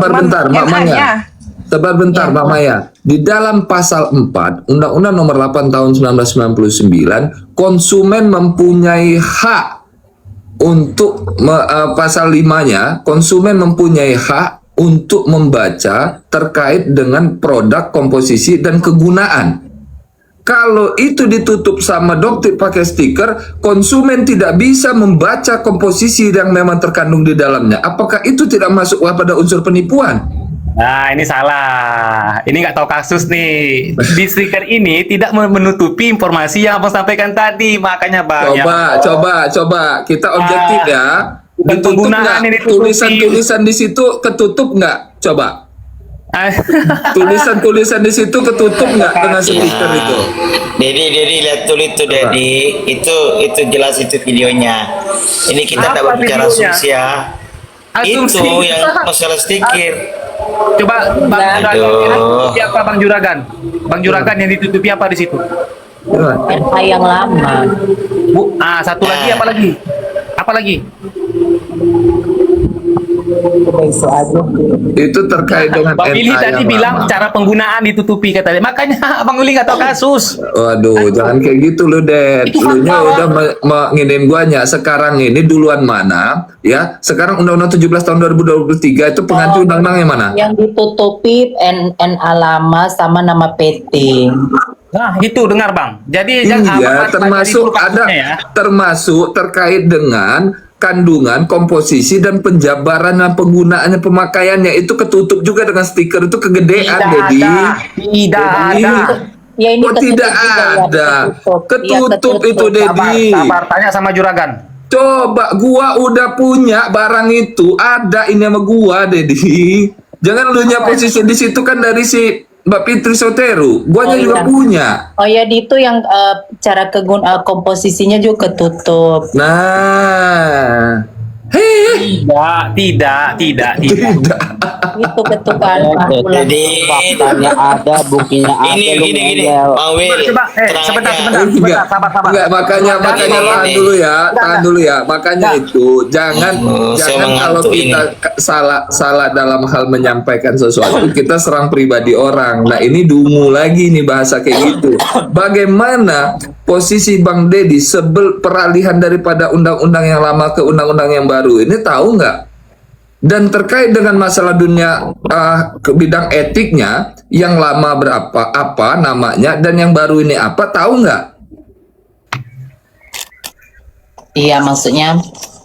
sabar bentar, Mbak Maya. Sabar bentar, Mbak Maya. Di dalam pasal 4 Undang-Undang Nomor 8 Tahun 1999, konsumen mempunyai hak untuk pasal 5-nya, konsumen mempunyai hak untuk membaca terkait dengan produk, komposisi dan kegunaan. Kalau itu ditutup sama dokter pakai stiker, konsumen tidak bisa membaca komposisi yang memang terkandung di dalamnya. Apakah itu tidak masuk pada unsur penipuan? Nah, ini salah. Ini nggak tahu kasus nih. Di stiker ini tidak menutupi informasi yang Abang sampaikan tadi. Makanya banyak. Coba. Kita objektif ya. Ditutup nggak? Tulisan-tulisan di situ ketutup nggak? Coba. Tulisan-tulisan di situ ketutup nggak dengan stiker itu? Dedi lihat dulu itu Dedi. Itu jelas itu videonya. Ini kita tak berbicara asumsi ya. Itu yang masalah stiker. Coba Bang Juragan, apa Bang Juragan? Bang Juragan yang ditutupi apa di situ? RA yang lama. Satu lagi apa lagi? Apa lagi? Itu terkait dengan Bang Willy tadi bilang cara penggunaan ditutupi katanya. Makanya Bang Willy nggak tahu kasus. Waduh, jangan kayak gitu lu, Ded. Lu nya udah mengirim guanya. Sekarang ini duluan mana? Ya, sekarang Undang-Undang 17 tahun 2023 itu pengganti undang-undang yang mana? Yang ditutupi NA lama sama nama PT. Nah, itu dengar Bang. Jadi iya, termasuk ada termasuk terkait dengan kandungan, komposisi dan penjabaran dan penggunaannya, pemakaiannya itu ketutup juga dengan stiker itu kegedean, Dedi. Tidak ada. Ya ini tidak ada. Ketutup itu, Dedi. Sabar, tanya sama Juragan. Coba, gua udah punya barang itu, ada ini sama gua, Dedi. Jangan lu nya posisi di situ kan dari si Mbak Fitri Soteru, guanya juga punya. Oh ya, di itu yang cara komposisinya juga ketutup. Nah, Tidak. Itu ketukan. Jadi faktanya ada, buktinya ada. Gini, Bang Wil. Coba, sebentar. Sabar. Enggak, makanya tahan dulu ya. Makanya itu jangan kalau kita salah dalam hal menyampaikan sesuatu, kita serang pribadi orang. Nah, ini dungu lagi nih bahasa kayak gitu. Bagaimana posisi Bang Dedi peralihan daripada undang-undang yang lama ke undang-undang yang baru ini, tahu nggak? Dan terkait dengan masalah dunia ke bidang etiknya, yang lama apa namanya dan yang baru ini apa, tahu nggak? Iya, maksudnya.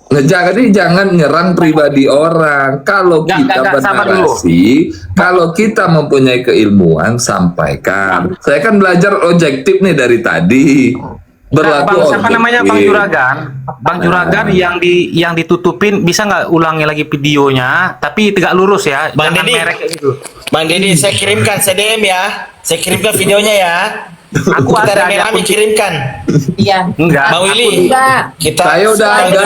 Nah, jangan nyerang pribadi orang. Kalau kita bernarasi, kalau kita mempunyai keilmuan, sampaikan. Saya kan belajar objektif nih dari tadi. Berlaku siapa namanya Bang Juragan? Bang Juragan yang ditutupin, bisa nggak ulangi lagi videonya? Tapi tegak lurus ya. Bang Jangan Dedi, merek kayak gitu. Bang Dedi, saya kirimkan CDM ya. Saya kirimkan videonya ya. Aku kita ada rame-rame kirimkan. Iya. Enggak. Bang Willy, saya udah ada.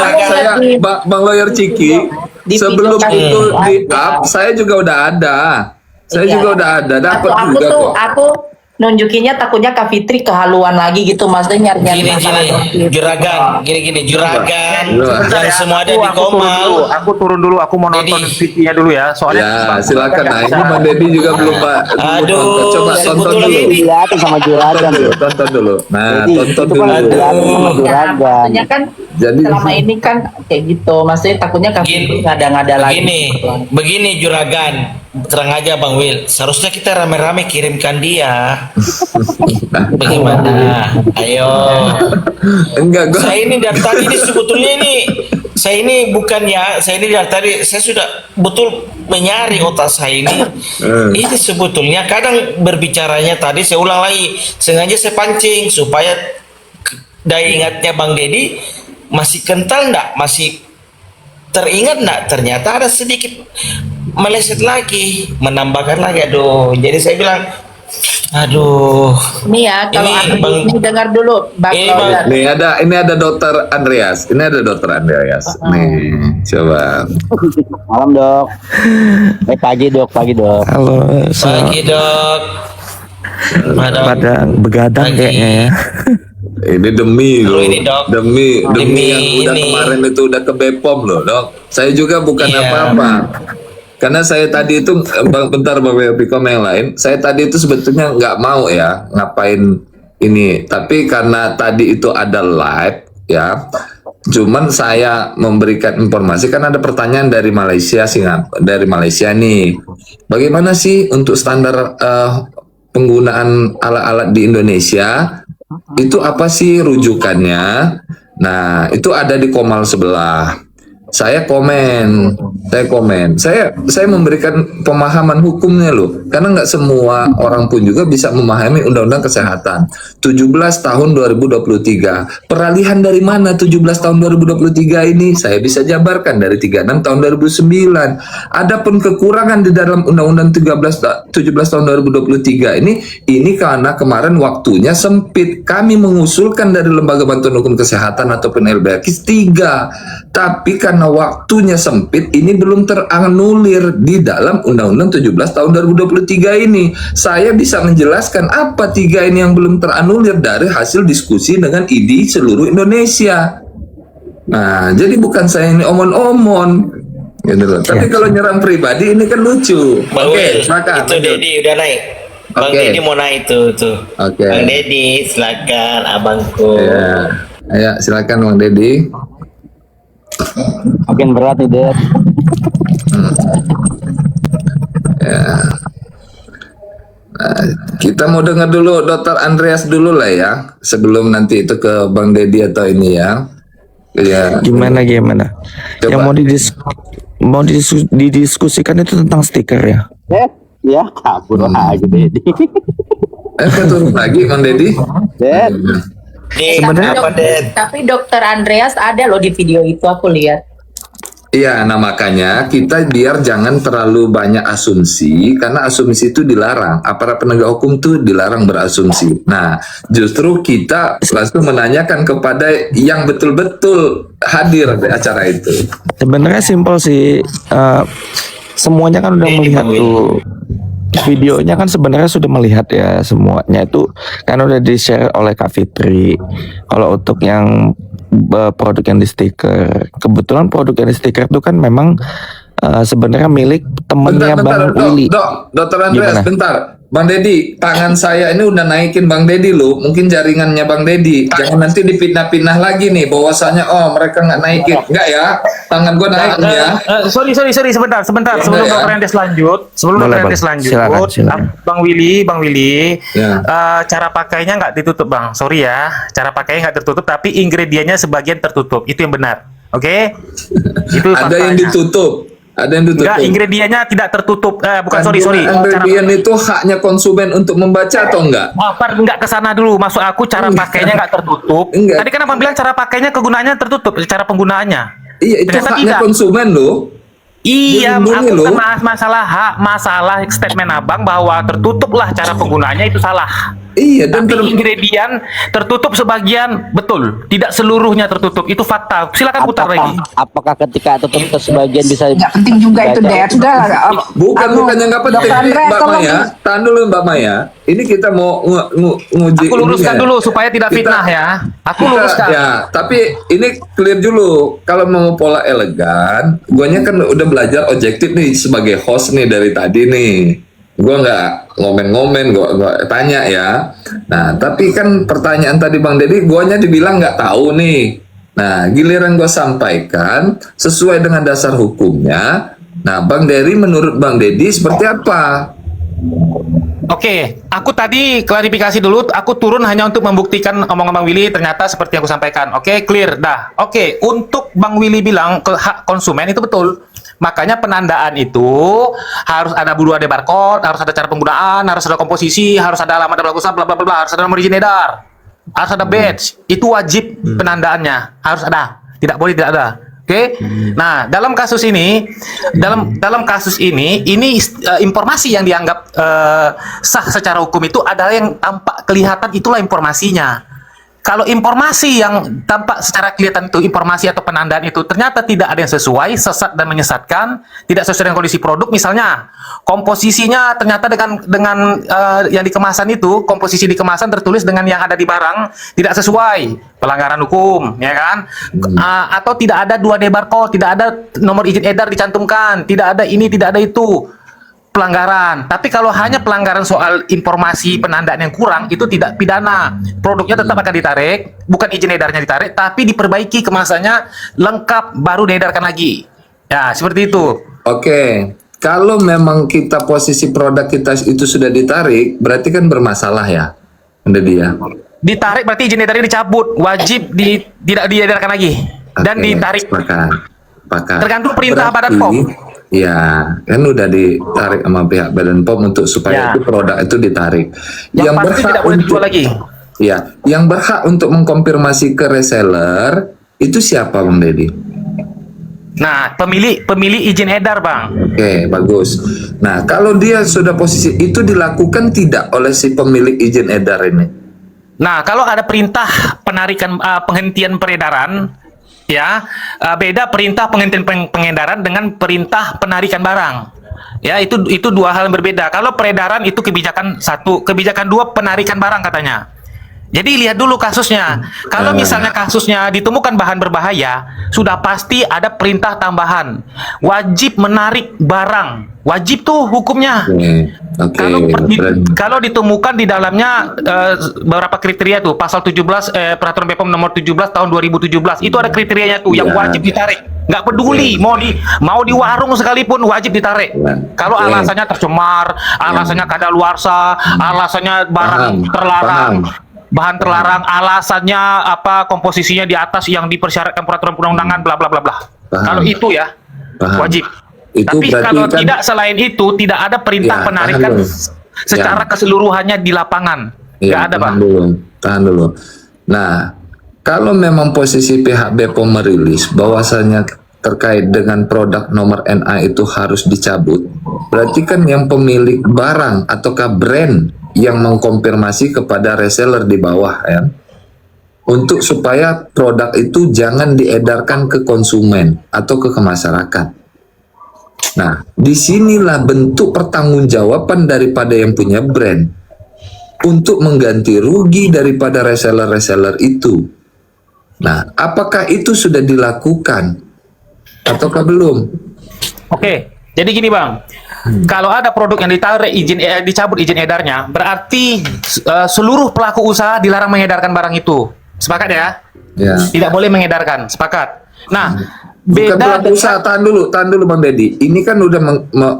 Bang Lawyer Ciki, sebelum itu di up, saya juga udah ada. Saya juga udah ada. Dapat juga kok. Aku nunjukinnya takutnya Kak Fitri kehaluan lagi gitu, maksudnya nyari Juragan, gini, Juragan, yang semua ada di Komal. Aku turun dulu, aku mau nonton videonya dulu ya. Soalnya silakan. Nah, ini Bang Dedi juga belum Pak. Coba tonton dulu. Lihat sama Juragan. Tonton dulu. Nah, tonton dulu. Maksudnya kan jadi selama ini kan kayak gitu, maksudnya takutnya Kak Fitri ngada-ngada lagi. Begini Juragan, terang aja Bang Wil, seharusnya kita rame-rame kirimkan dia. Bagaimana? Ayo. Enggak, saya ini dari tadi ini sebetulnya saya ini bukan ya, saya ini dari tadi saya sudah betul menyari otak saya ini. Ini sebetulnya kadang berbicaranya tadi saya ulang lagi, sengaja saya pancing supaya daya ingatnya Bang Dedi masih kental enggak, masih teringat enggak. Ternyata ada sedikit meleset lagi, menambahkan lagi. Aduh, jadi saya bilang, aduh. Ini ya, kalau ini dengar dulu, Bang. Ini ada Dokter Andreas. Nih, coba. Malam Dok. Pagi Dok. Halo. Pagi Dok. Pada begadang kayaknya ya. Ini demi loh, ini, Dok. demi yang udah kemarin itu udah ke Bepom loh, Dok. Saya juga bukan apa-apa. Karena saya tadi itu, bentar Bang Pikom yang lain, saya tadi itu sebetulnya nggak mau ya ngapain ini, tapi karena tadi itu ada live ya, cuman saya memberikan informasi kan ada pertanyaan dari Malaysia, dari Malaysia nih, bagaimana sih untuk standar penggunaan alat-alat di Indonesia, itu apa sih rujukannya? Nah, itu ada di Komal sebelah. Saya komen, saya memberikan pemahaman hukumnya loh, karena nggak semua orang pun juga bisa memahami Undang-Undang Kesehatan. 17 tahun 2023, peralihan dari mana 17 tahun 2023 ini? Saya bisa jabarkan dari 36 tahun 2009. Adapun kekurangan di dalam Undang-Undang 17 tahun 2023 ini karena kemarin waktunya sempit. Kami mengusulkan dari Lembaga Bantuan Hukum Kesehatan ataupun LBH 3, tapi karena waktunya sempit, ini belum teranulir di dalam Undang-Undang 17 tahun 2023 ini. Saya bisa menjelaskan apa 3 ini yang belum teranulir dari hasil diskusi dengan ID seluruh Indonesia. Nah, jadi bukan saya ini omon-omon gitu loh. Tapi kalau nyerang pribadi ini kan lucu. Oke, silakan. Itu Dedi udah naik. Bang Oke. Dedi mau naik tuh. Oke. Bang Dedi, silakan abangku. Ya. Ayo, silakan Bang Dedi. Makin berat nih, Ded. Nah, kita mau dengar dulu Dr. Andreas dulu lah ya, sebelum nanti itu ke Bang Dedi atau ini ya. Ya. Gimana? Coba. Yang mau didiskusikan itu tentang stiker ya. Ya kabur lagi, Dedi. Turun lagi Bang Dedi. Ded, Sebenarnya apa Den? Tapi Dokter Andreas ada loh di video itu, aku lihat. Iya, nah makanya kita biar jangan terlalu banyak asumsi, karena asumsi itu dilarang. Aparat penegak hukum tuh dilarang berasumsi. Nah, justru kita langsung menanyakan kepada yang betul-betul hadir di acara itu. Sebenarnya simpel sih. Semuanya kan udah melihat tuh. Videonya kan sebenarnya sudah melihat ya semuanya itu kan udah di-share oleh Kak Fitri. Kalau untuk yang produk yang di stiker, kebetulan produk yang di stiker itu kan memang sebenarnya milik temennya Bang Willy. Dokter Andreas, Gimana? bentar. Bang Dedi, tangan saya ini udah naikin Bang Dedi loh. Mungkin jaringannya Bang Dedi. Jangan nanti dipindah-pindah lagi nih. Bahwasanya, oh mereka nggak naikin. Enggak ya. Tangan gua naikin ya. Sorry, sebentar. Ya, Sebelum ya. Dr. Andes lanjut, Boleh, Bang. Silakan. Bang Willy, Ya. cara pakainya nggak ditutup, Bang. Sorry ya, cara pakainya nggak tertutup, tapi ingredientnya sebagian tertutup. Itu yang benar, oke? Itu Ada yang faktanya. ditutup. Ada yang ditutup. Enggak, ingrediennya tidak tertutup. Bukan, sorry. Ingredient itu haknya konsumen untuk membaca atau enggak? Enggak ke sana dulu. Maksud aku cara pakainya nggak tertutup. Enggak. Tadi kan abang bilang cara pakainya kegunaannya tertutup, cara penggunaannya. Iya, itu Ternyata haknya tidak. konsumen loh. Iya, Dilindungi aku loh. kan masalah statement abang bahwa tertutuplah cara penggunaannya itu salah. Iya, dan Tapi ingredient tertutup sebagian, betul. Tidak seluruhnya tertutup. Itu fakta. Silakan putar lagi. apakah ketika tertutup sebagian bisa Nggak penting juga itu, dibaca? Dad. Sudah lah. bukan yang nggak penting. Dokter Ini Andreas, Mbak tolong. Maya, tahan dulu Mbak Maya. Ini kita mau nguji. Aku luruskan ininya. dulu supaya tidak Kita- fitnah ya. Aku Kita- luruskan. Ya, tapi ini clear dulu. Kalau mau pola elegan, guanya kan udah belajar objektif nih sebagai host nih dari tadi nih. Gua nggak ngomen-ngomen, gua tanya ya. Nah, tapi kan pertanyaan tadi Bang Dedi, guanya dibilang nggak tahu nih. Nah, giliran gua sampaikan sesuai dengan dasar hukumnya. Nah, Bang Dedi, menurut Bang Dedi seperti apa? Oke, aku tadi klarifikasi dulu. Aku turun hanya untuk membuktikan omongan Bang Willy. Ternyata seperti yang aku sampaikan. Oke, clear dah. Oke, untuk Bang Willy bilang ke hak konsumen itu betul. Makanya penandaan itu harus ada ada barcode, harus ada cara penggunaan, harus ada komposisi, harus ada alamat dan pelaku usaha, bla bla bla, harus ada nomor izin edar, harus ada badge. Itu wajib penandaannya, harus ada. Tidak boleh tidak ada. Oke. Nah, dalam kasus ini, dalam kasus ini informasi yang dianggap sah secara hukum itu adalah yang tampak kelihatan, itulah informasinya. kalau informasi yang tampak secara kelihatan itu informasi atau penandaan itu ternyata tidak ada yang sesuai, sesat dan menyesatkan, tidak sesuai dengan kondisi produk, misalnya komposisinya ternyata dengan yang di kemasan itu, komposisi di kemasan tertulis dengan yang ada di barang tidak sesuai, pelanggaran hukum, ya kan? Atau tidak ada 2D barcode, tidak ada nomor izin edar dicantumkan, tidak ada ini, tidak ada itu, pelanggaran. Tapi kalau hanya pelanggaran soal informasi penandaan yang kurang, itu tidak pidana. Produknya tetap akan ditarik, bukan izin edarnya ditarik, tapi diperbaiki kemasannya lengkap, baru diedarkan lagi. Ya, seperti itu. Oke, kalau memang kita posisi produk kita itu sudah ditarik, berarti kan bermasalah ya, Anda dia. Ditarik berarti izin edarnya dicabut, wajib tidak diedarkan lagi dan Oke, ditarik. sepakat. Tergantung perintah Berarti, Badan POM. Ya, kan udah ditarik sama pihak Badan POM untuk supaya Ya. itu produk itu ditarik. Yang pasti tidak boleh dijual lagi. Ya, yang berhak untuk mengkonfirmasi ke reseller itu siapa, Bang Deddy? Nah, pemilik izin edar, Bang. Oke, bagus. Nah, kalau dia sudah posisi itu dilakukan tidak oleh si pemilik izin edar ini? Nah, kalau ada perintah penarikan penghentian peredaran, ya, beda perintah penghentian pengedaran dengan perintah penarikan barang. Ya, itu dua hal yang berbeda. Kalau peredaran itu kebijakan satu, kebijakan dua penarikan barang katanya. Jadi lihat dulu kasusnya. Kalau misalnya kasusnya ditemukan bahan berbahaya, sudah pasti ada perintah tambahan. Wajib menarik barang. Wajib tuh hukumnya. Oke. Kalau ditemukan di dalamnya beberapa kriteria tuh, pasal 17 peraturan BPOM nomor 17 tahun 2017 itu ada kriterianya tuh yang wajib ditarik. Nggak peduli mau di warung sekalipun wajib ditarik. Kalau alasannya tercemar, alasannya kadaluarsa, alasannya barang terlarang. Bahan terlarang, alasannya apa, komposisinya di atas yang dipersyaratkan peraturan perundang-undangan, bla bla bla bla. Kalau itu ya wajib. Itu Tapi berarti kalau kan, tidak, selain itu tidak ada perintah Ya, penarikan tahan dulu. secara keseluruhannya di lapangan. Nggak ada, Pak. Tahan dulu. Nah, kalau memang posisi pihak BPOM merilis bahwasanya terkait dengan produk nomor NA itu harus dicabut, berarti kan yang pemilik barang ataukah brand yang mengkonfirmasi kepada reseller di bawah ya, untuk supaya produk itu jangan diedarkan ke konsumen atau ke masyarakat. Nah, disinilah bentuk pertanggungjawaban daripada yang punya brand untuk mengganti rugi daripada reseller-reseller itu. Nah, apakah itu sudah dilakukan ataukah belum? Oke, jadi gini Bang, kalau ada produk yang ditarik dicabut izin edarnya, berarti seluruh pelaku usaha dilarang mengedarkan barang itu. Sepakat ya? Ya. Tidak boleh mengedarkan. Sepakat. Nah, Bukan beda pelaku usaha, tahan dulu Bang Deddy. Ini kan udah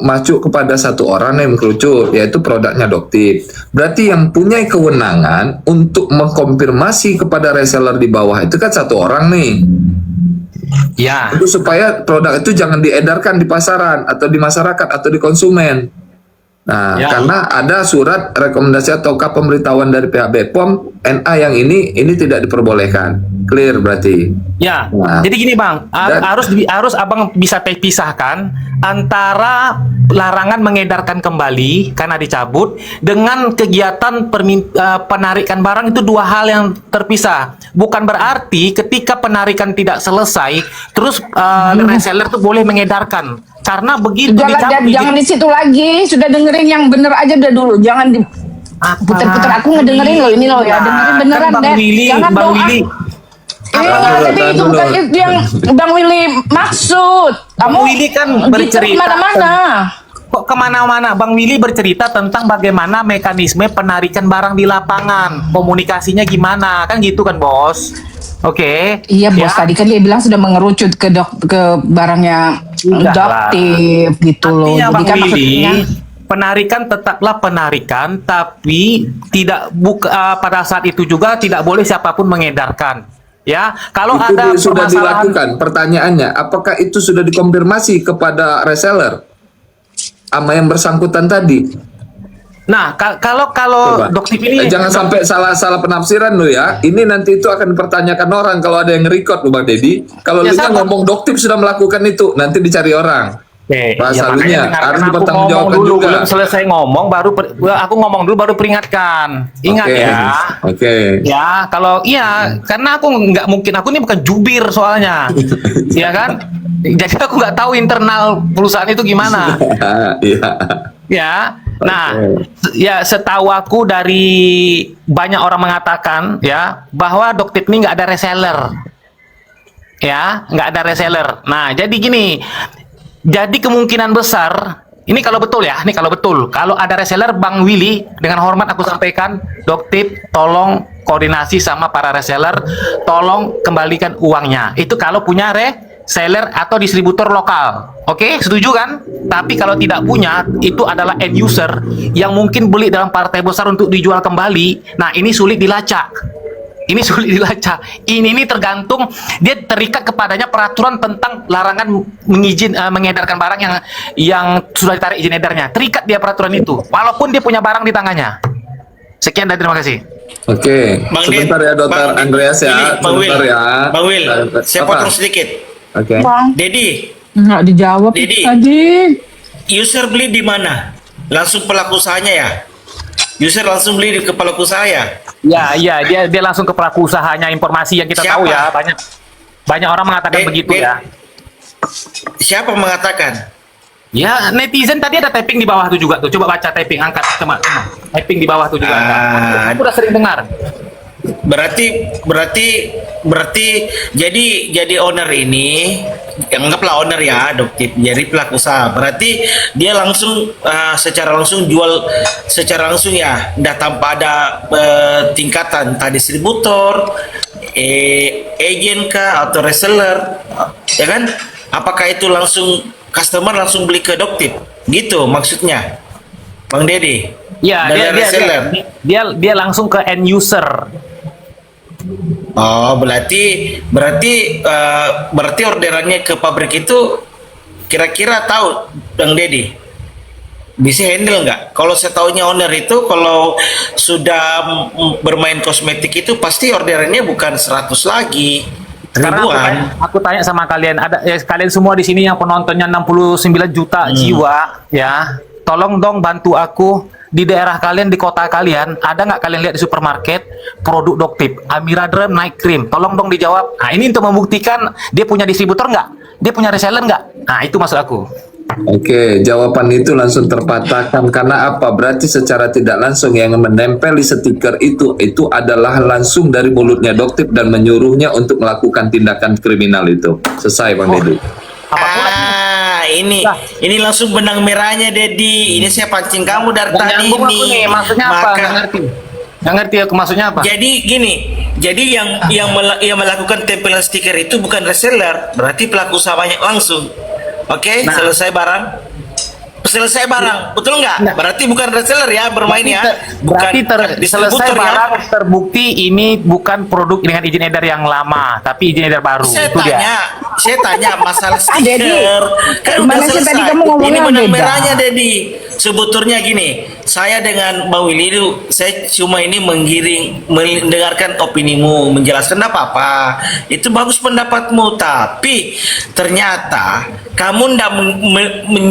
masuk kepada satu orang yang mengkerucut, yaitu produknya Doktip. Berarti yang punya kewenangan untuk mengkonfirmasi kepada reseller di bawah itu kan satu orang nih. ya. Itu supaya produk itu jangan diedarkan di pasaran atau di masyarakat atau di konsumen. Nah, Ya. karena ada surat rekomendasi atau pemberitahuan dari pihak BPOM, NA yang ini tidak diperbolehkan. Clear berarti. Ya, Nah, jadi gini Bang, harus Abang bisa pisahkan antara larangan mengedarkan kembali karena dicabut dengan kegiatan penarikan barang, itu dua hal yang terpisah. Bukan berarti ketika penarikan tidak selesai, terus reseller tuh boleh mengedarkan. Karena begitu dicabut. Jangan di situ lagi, sudah dengerin yang bener aja udah dulu, jangan di puter-puter. Aku ngedengerin loh ini loh ya, dengerin beneran Bang deh. Willy, Jangan Bang doa. Willy. Tapi itu bukan itu yang Bang Willy maksud. Kamu Bang Willy kan bercerita kemana-mana. Kok kemana-mana? Bang Willy bercerita tentang bagaimana mekanisme penarikan barang di lapangan, komunikasinya gimana, kan gitu kan Bos? Oke. Iya bos, Ya. tadi kan dia bilang sudah mengerucut ke barangnya Enggak lah. Doktip gitu loh. Artinya Jadi Bang kan Willy, maksudnya penarikan tetaplah penarikan, tapi tidak pada saat itu juga tidak boleh siapapun mengedarkan. Ya, kalau itu ada sudah permasalahan, dilakukan. Pertanyaannya, apakah itu sudah dikonfirmasi kepada reseller sama yang bersangkutan tadi? nah kalau Coba. Doktip ini Jangan sampai salah penafsiran lo ya. Ini nanti itu akan dipertanyakan orang kalau ada yang nge-record lo Bang Deddy. Kalau Ya, lu sama. ngomong Doktip sudah melakukan itu, nanti dicari orang. Bahasa makanya halunya dengarkan harus aku ngomong dipertanggungjawabkan dulu, juga. belum selesai ngomong aku ngomong dulu baru peringatkan. Ingat Oke. ya. Oke. Ya, kalau iya, karena aku nggak mungkin, aku ini bukan jubir soalnya, ya kan? Jadi aku nggak tahu internal perusahaan itu gimana, Iya. ya. Nah, Oke. ya setahu aku dari banyak orang mengatakan ya bahwa Doktip ini nggak ada reseller, ya, nggak ada reseller. Nah, jadi gini, jadi kemungkinan besar. Ini kalau betul ya, ini kalau betul. Kalau ada reseller, Bang Willy, dengan hormat aku sampaikan, Doktip, tolong koordinasi sama para reseller, tolong kembalikan uangnya. Itu kalau punya reseller atau distributor lokal. Oke, setuju kan? Tapi kalau tidak punya, itu adalah end user yang mungkin beli dalam partai besar untuk dijual kembali. Nah, ini sulit dilacak. Ini sulit dilacak. Ini tergantung, dia terikat kepadanya peraturan tentang larangan mengedarkan barang yang sudah ditarik izin edarnya. Terikat dia peraturan itu, walaupun dia punya barang di tangannya. Sekian dan terima kasih. Oke. Bang Sebentar Ded, ya, Dokter Bang- Andreas ya. ini, Bang Will, Sebentar ya. Bang Will, saya Apa? potong sedikit. Oke. Bang, Dedi, nggak dijawab Dedi. tadi. user beli di mana? Langsung pelaku usahanya ya? User langsung beli ke pelaku usaha ya? Ya, dia langsung ke pelaku usahanya. Informasi yang kita Siapa? tahu ya, banyak orang mengatakan begitu ya. Siapa mengatakan? Ya, netizen tadi ada typing di bawah tuh juga tuh. Coba baca typing, angkat teman. Typing di bawah tuh juga ada. Aku udah sering dengar. Berarti jadi owner ini, anggaplah owner ya, Doktip, jadi pelaku usaha. Berarti dia langsung secara langsung jual secara langsung ya, tidak tanpa ada tingkatan entah distributor, agen kah atau reseller, ya kan? Apakah itu langsung customer langsung beli ke Doktip? Gitu maksudnya, Bang Dedi? Ya, Dari reseller. dia langsung ke end user. Oh, berarti orderannya ke pabrik itu kira-kira tahu Bang Dedi? Bisa handle nggak? Kalau saya taunya owner itu kalau sudah bermain kosmetik itu pasti orderannya bukan 100 lagi, Sekarang ribuan. aku tanya sama kalian, ada kalian semua di sini yang penontonnya 69 juta jiwa, ya. Tolong dong bantu aku di daerah kalian, di kota kalian, ada nggak kalian lihat di supermarket produk Doktip, Amira Derm Night Cream? Tolong dong dijawab. Nah, ini untuk membuktikan dia punya distributor nggak? Dia punya reseller nggak? Nah, itu maksud aku. Oke, jawaban itu langsung terpatahkan karena apa? Berarti secara tidak langsung yang menempel di stiker itu adalah langsung dari mulutnya Doktip dan menyuruhnya untuk melakukan tindakan kriminal itu. Selesai, Bang Dedi. Ini langsung benang merahnya, Dedi. Ini saya pancing kamu dari Nggak tadi nyambung aku ini. nih, maksudnya apa? Maka- Nggak ngerti. Nggak ngerti aku maksudnya apa? Jadi gini, jadi yang melakukan tempelan stiker itu bukan reseller, berarti pelaku usahanya langsung. Oke, Nah. selesai barang. Betul nggak? Nah. Berarti bukan reseller ya bermain ya. Berarti selesai distributor barang ya. terbukti ini bukan produk dengan izin edar yang lama, tapi izin edar baru. Saya Itu dia. tanya masalah Dedi, stiker. Kan udah gimana sih selesai. tadi kamu ngomongnya Ini benang beda? merahnya, Dedi. Sebetulnya gini, saya dengan Bang Willy itu, saya cuma ini mendengarkan opinimu, menjelaskan apa-apa. Itu bagus pendapatmu, tapi ternyata kamu tidak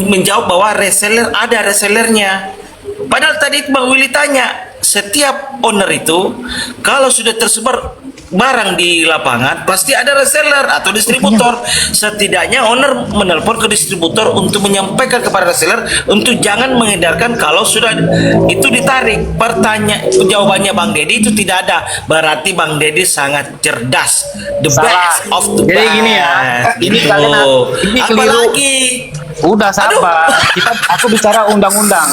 menjawab bahwa reseller ada resellernya. Padahal tadi Bang Willy tanya, setiap owner itu kalau sudah tersebar barang di lapangan pasti ada reseller atau distributor. Setidaknya owner menelpon ke distributor untuk menyampaikan kepada reseller untuk jangan mengedarkan kalau sudah itu ditarik. Jawabannya Bang Dedi itu tidak ada. Berarti Bang Dedi sangat cerdas. The Salah. best of the Jadi best. gini ya, ini Gitu. kalian ini keliru. Apalagi Udah sabar. Aku bicara undang-undang.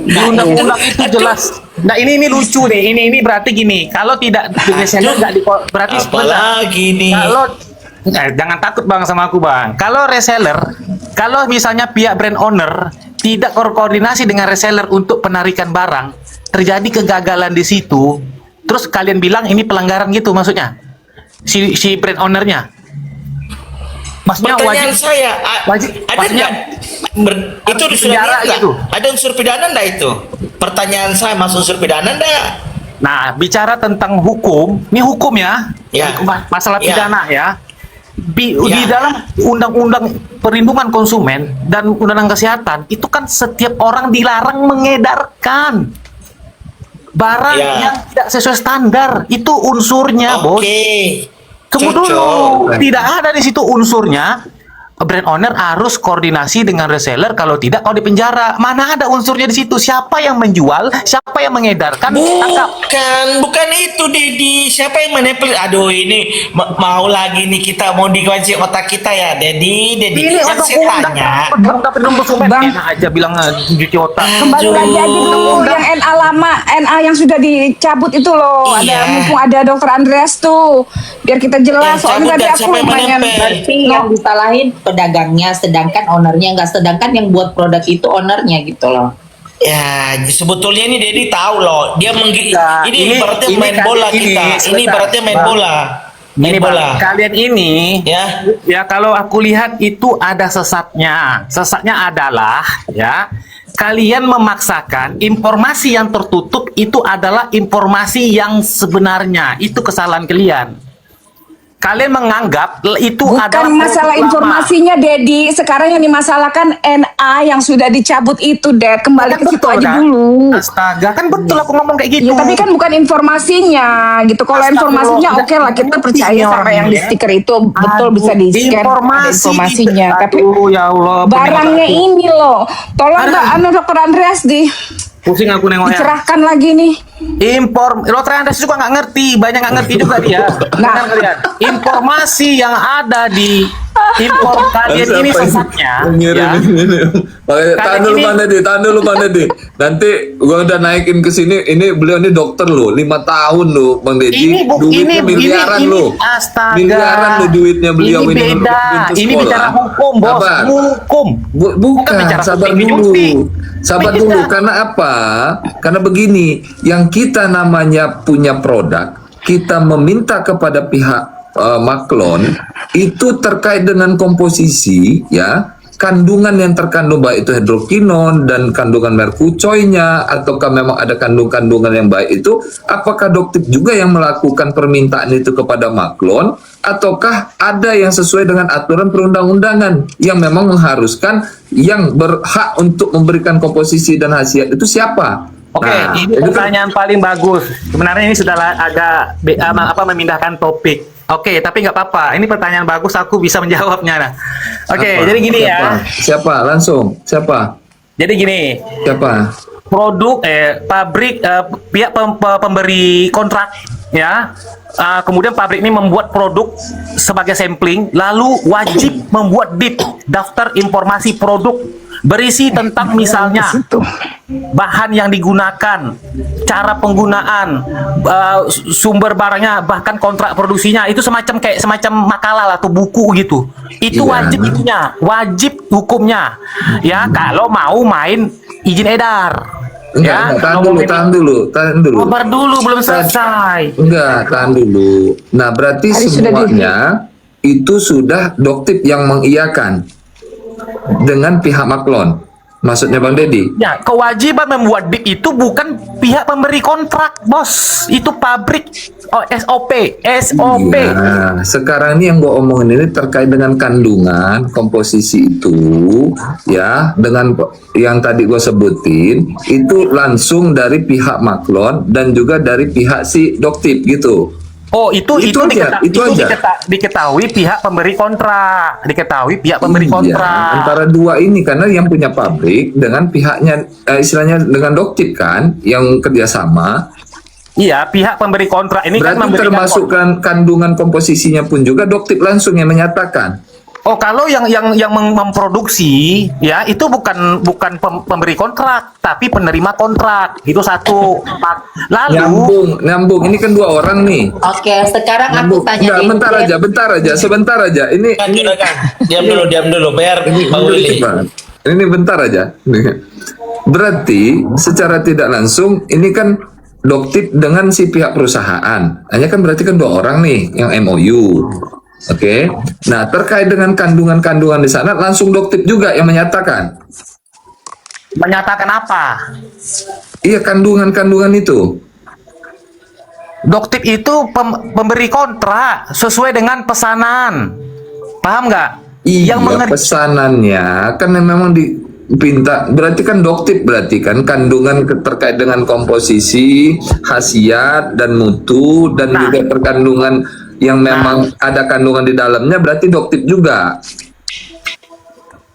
Di undang-undang itu jelas. Nah, ini lucu nih. Ini berarti gini. Kalau tidak reseller nggak berarti apalagi nih. kalau jangan takut Bang sama aku, Bang. Kalau reseller, kalau misalnya pihak brand owner tidak koordinasi dengan reseller untuk penarikan barang, terjadi kegagalan di situ, terus kalian bilang ini pelanggaran gitu maksudnya. Si brand ownernya. Maksudnya Pertanyaan wajib saya, ada maksudnya nggak? Itu harus sudah penjara nggak? gitu. Ada unsur pidana nggak itu? Pertanyaan saya, masuk unsur pidana nggak? Nah, bicara tentang hukum, ini hukum ya, Ya. Hukum masalah Ya. pidana ya. Di dalam undang-undang perlindungan konsumen dan undang-undang kesehatan itu kan setiap orang dilarang mengedarkan barang yang tidak sesuai standar. Itu unsurnya, Bos. Tunggu dulu, tidak ada di situ unsurnya. Brand owner harus koordinasi dengan reseller, kalau tidak kau dipenjara. Mana ada unsurnya di situ? Siapa yang menjual, siapa yang mengedarkan? Bukan itu, Dedi. Siapa yang menempel? Aduh, ini mau lagi nih kita mau dikunci otak kita ya, Dedi. Ini Yang saya tanya. Bang aja bilang cuci otak. Kembali lagi aja dulu yang NA lama, NA yang sudah dicabut itu loh. Iya. Mumpung ada Dokter Andreas tuh, biar kita jelas. Yang Soalnya cabut tadi dan aku siapa yang lumayan. menempel? Berarti yang disalahin pedagangnya, sedangkan ownernya enggak, sedangkan yang buat produk itu ownernya gitu loh. Ya, sebetulnya ini Dedi tahu loh. Dia ini berarti main kan bola kita. Ini berarti main bola. Main Ini bola. Bang, kalian ini Ya. kalau aku lihat itu ada sesatnya. Sesatnya adalah kalian memaksakan informasi yang tertutup itu adalah informasi yang sebenarnya. Itu kesalahan kalian. Kalian menganggap itu adalah Bukan masalah produk lama. informasinya, Dedi. Sekarang yang dimasalahkan NA yang sudah dicabut itu, Ded. Kembali Kan ke situ betul, aja kan? dulu. Astaga, kan betul aku ngomong kayak gitu. Ya, tapi kan bukan informasinya gitu. Kalau informasinya oke lah, kita percaya sama yang di stiker itu betul bisa di scan informasinya. Tapi ya Allah, barangnya ini loh, tolong Mbak Dokter Andreas pusing aku nengoknya. dicerahkan lagi nih. Dokter Andreas juga nggak ngerti, banyak nggak ngerti juga dia. Nah, kalian informasi yang ada di kalian ini sesatnya. Tahan dulu Bang Deddy. Nanti gua udah naikin ke sini. Ini beliau ini dokter loh, 5 tahun loh Bang Deddy. Duitnya miliaran loh. Astaga. Miliaran loh duitnya beliau ini beda. Ini bicara hukum, Bos. Hukum. Bukan, bicara sabar penting dulu. nyuntik. Sabar Beda. dulu, karena apa? Karena begini, yang kita namanya punya produk, kita meminta kepada pihak Maklon itu terkait dengan komposisi, ya, kandungan yang terkandung baik itu hidrokinon dan kandungan merkucoinya, ataukah memang ada kandungan yang baik itu, apakah dokter juga yang melakukan permintaan itu kepada Maklon, ataukah ada yang sesuai dengan aturan perundang-undangan yang memang mengharuskan yang berhak untuk memberikan komposisi dan khasiat itu siapa? Oke, ini pertanyaan paling bagus. Sebenarnya ini sudah agak memindahkan topik. Oke, tapi nggak apa-apa. Ini pertanyaan bagus, aku bisa menjawabnya. Nah. Oke, jadi gini Siapa? Langsung. Siapa? Jadi gini. Siapa? Produk pabrik pihak pemberi kontrak ya. Kemudian pabrik ini membuat produk sebagai sampling, lalu wajib membuat DIP, daftar informasi produk, berisi tentang misalnya bahan yang digunakan, cara penggunaan, sumber barangnya, bahkan kontrak produksinya. Itu semacam makalah atau buku gitu. Itu wajib itunya, wajib hukumnya. Ya, kalau mau main izin edar. Enggak, tahan dulu. Kabar dulu, belum selesai. Enggak, tahan dulu. Nah, berarti semuanya itu sudah Doktip yang mengiyakan dengan pihak Maklon. Maksudnya Bang Deddy? Ya, kewajiban membuat DIP itu bukan pihak pemberi kontrak, Bos. Itu pabrik. SOP. Iya, sekarang ini yang gue omongin ini terkait dengan kandungan, komposisi itu, ya, dengan yang tadi gue sebutin, itu langsung dari pihak Maklon dan juga dari pihak si Doktip gitu. Oh, itu diketahui pihak pemberi kontrak, Iya, antara dua ini karena yang punya pabrik dengan pihaknya, istilahnya dengan Doktip kan, yang kerjasama. Iya, pihak pemberi kontrak ini berarti kan memberikan termasuk kandungan komposisinya pun juga Doktip langsung yang menyatakan. Oh, kalau yang memproduksi ya itu bukan pemberi kontrak, tapi penerima kontrak. Itu satu. Lalu nyambung. Ini kan dua orang nih. Oke, sekarang aku tanya Bentar aja. Sebentar aja. Ini Diam dulu. Biar Bang Willy. Ini bentar aja. Berarti secara tidak langsung ini kan Doktip dengan si pihak perusahaan. Hanya kan berarti kan dua orang nih yang MOU. Oke. Nah, terkait dengan kandungan-kandungan di sana langsung Doktip juga yang menyatakan. Menyatakan apa? Iya, kandungan-kandungan itu. Doktip itu pemberi kontrak sesuai dengan pesanan. Paham nggak? Iya, pesanannya kan memang dipinta, berarti kan doktip, berarti kan kandungan terkait dengan komposisi, khasiat dan mutu, dan juga terkandungan yang memang ada kandungan di dalamnya, berarti doktip juga.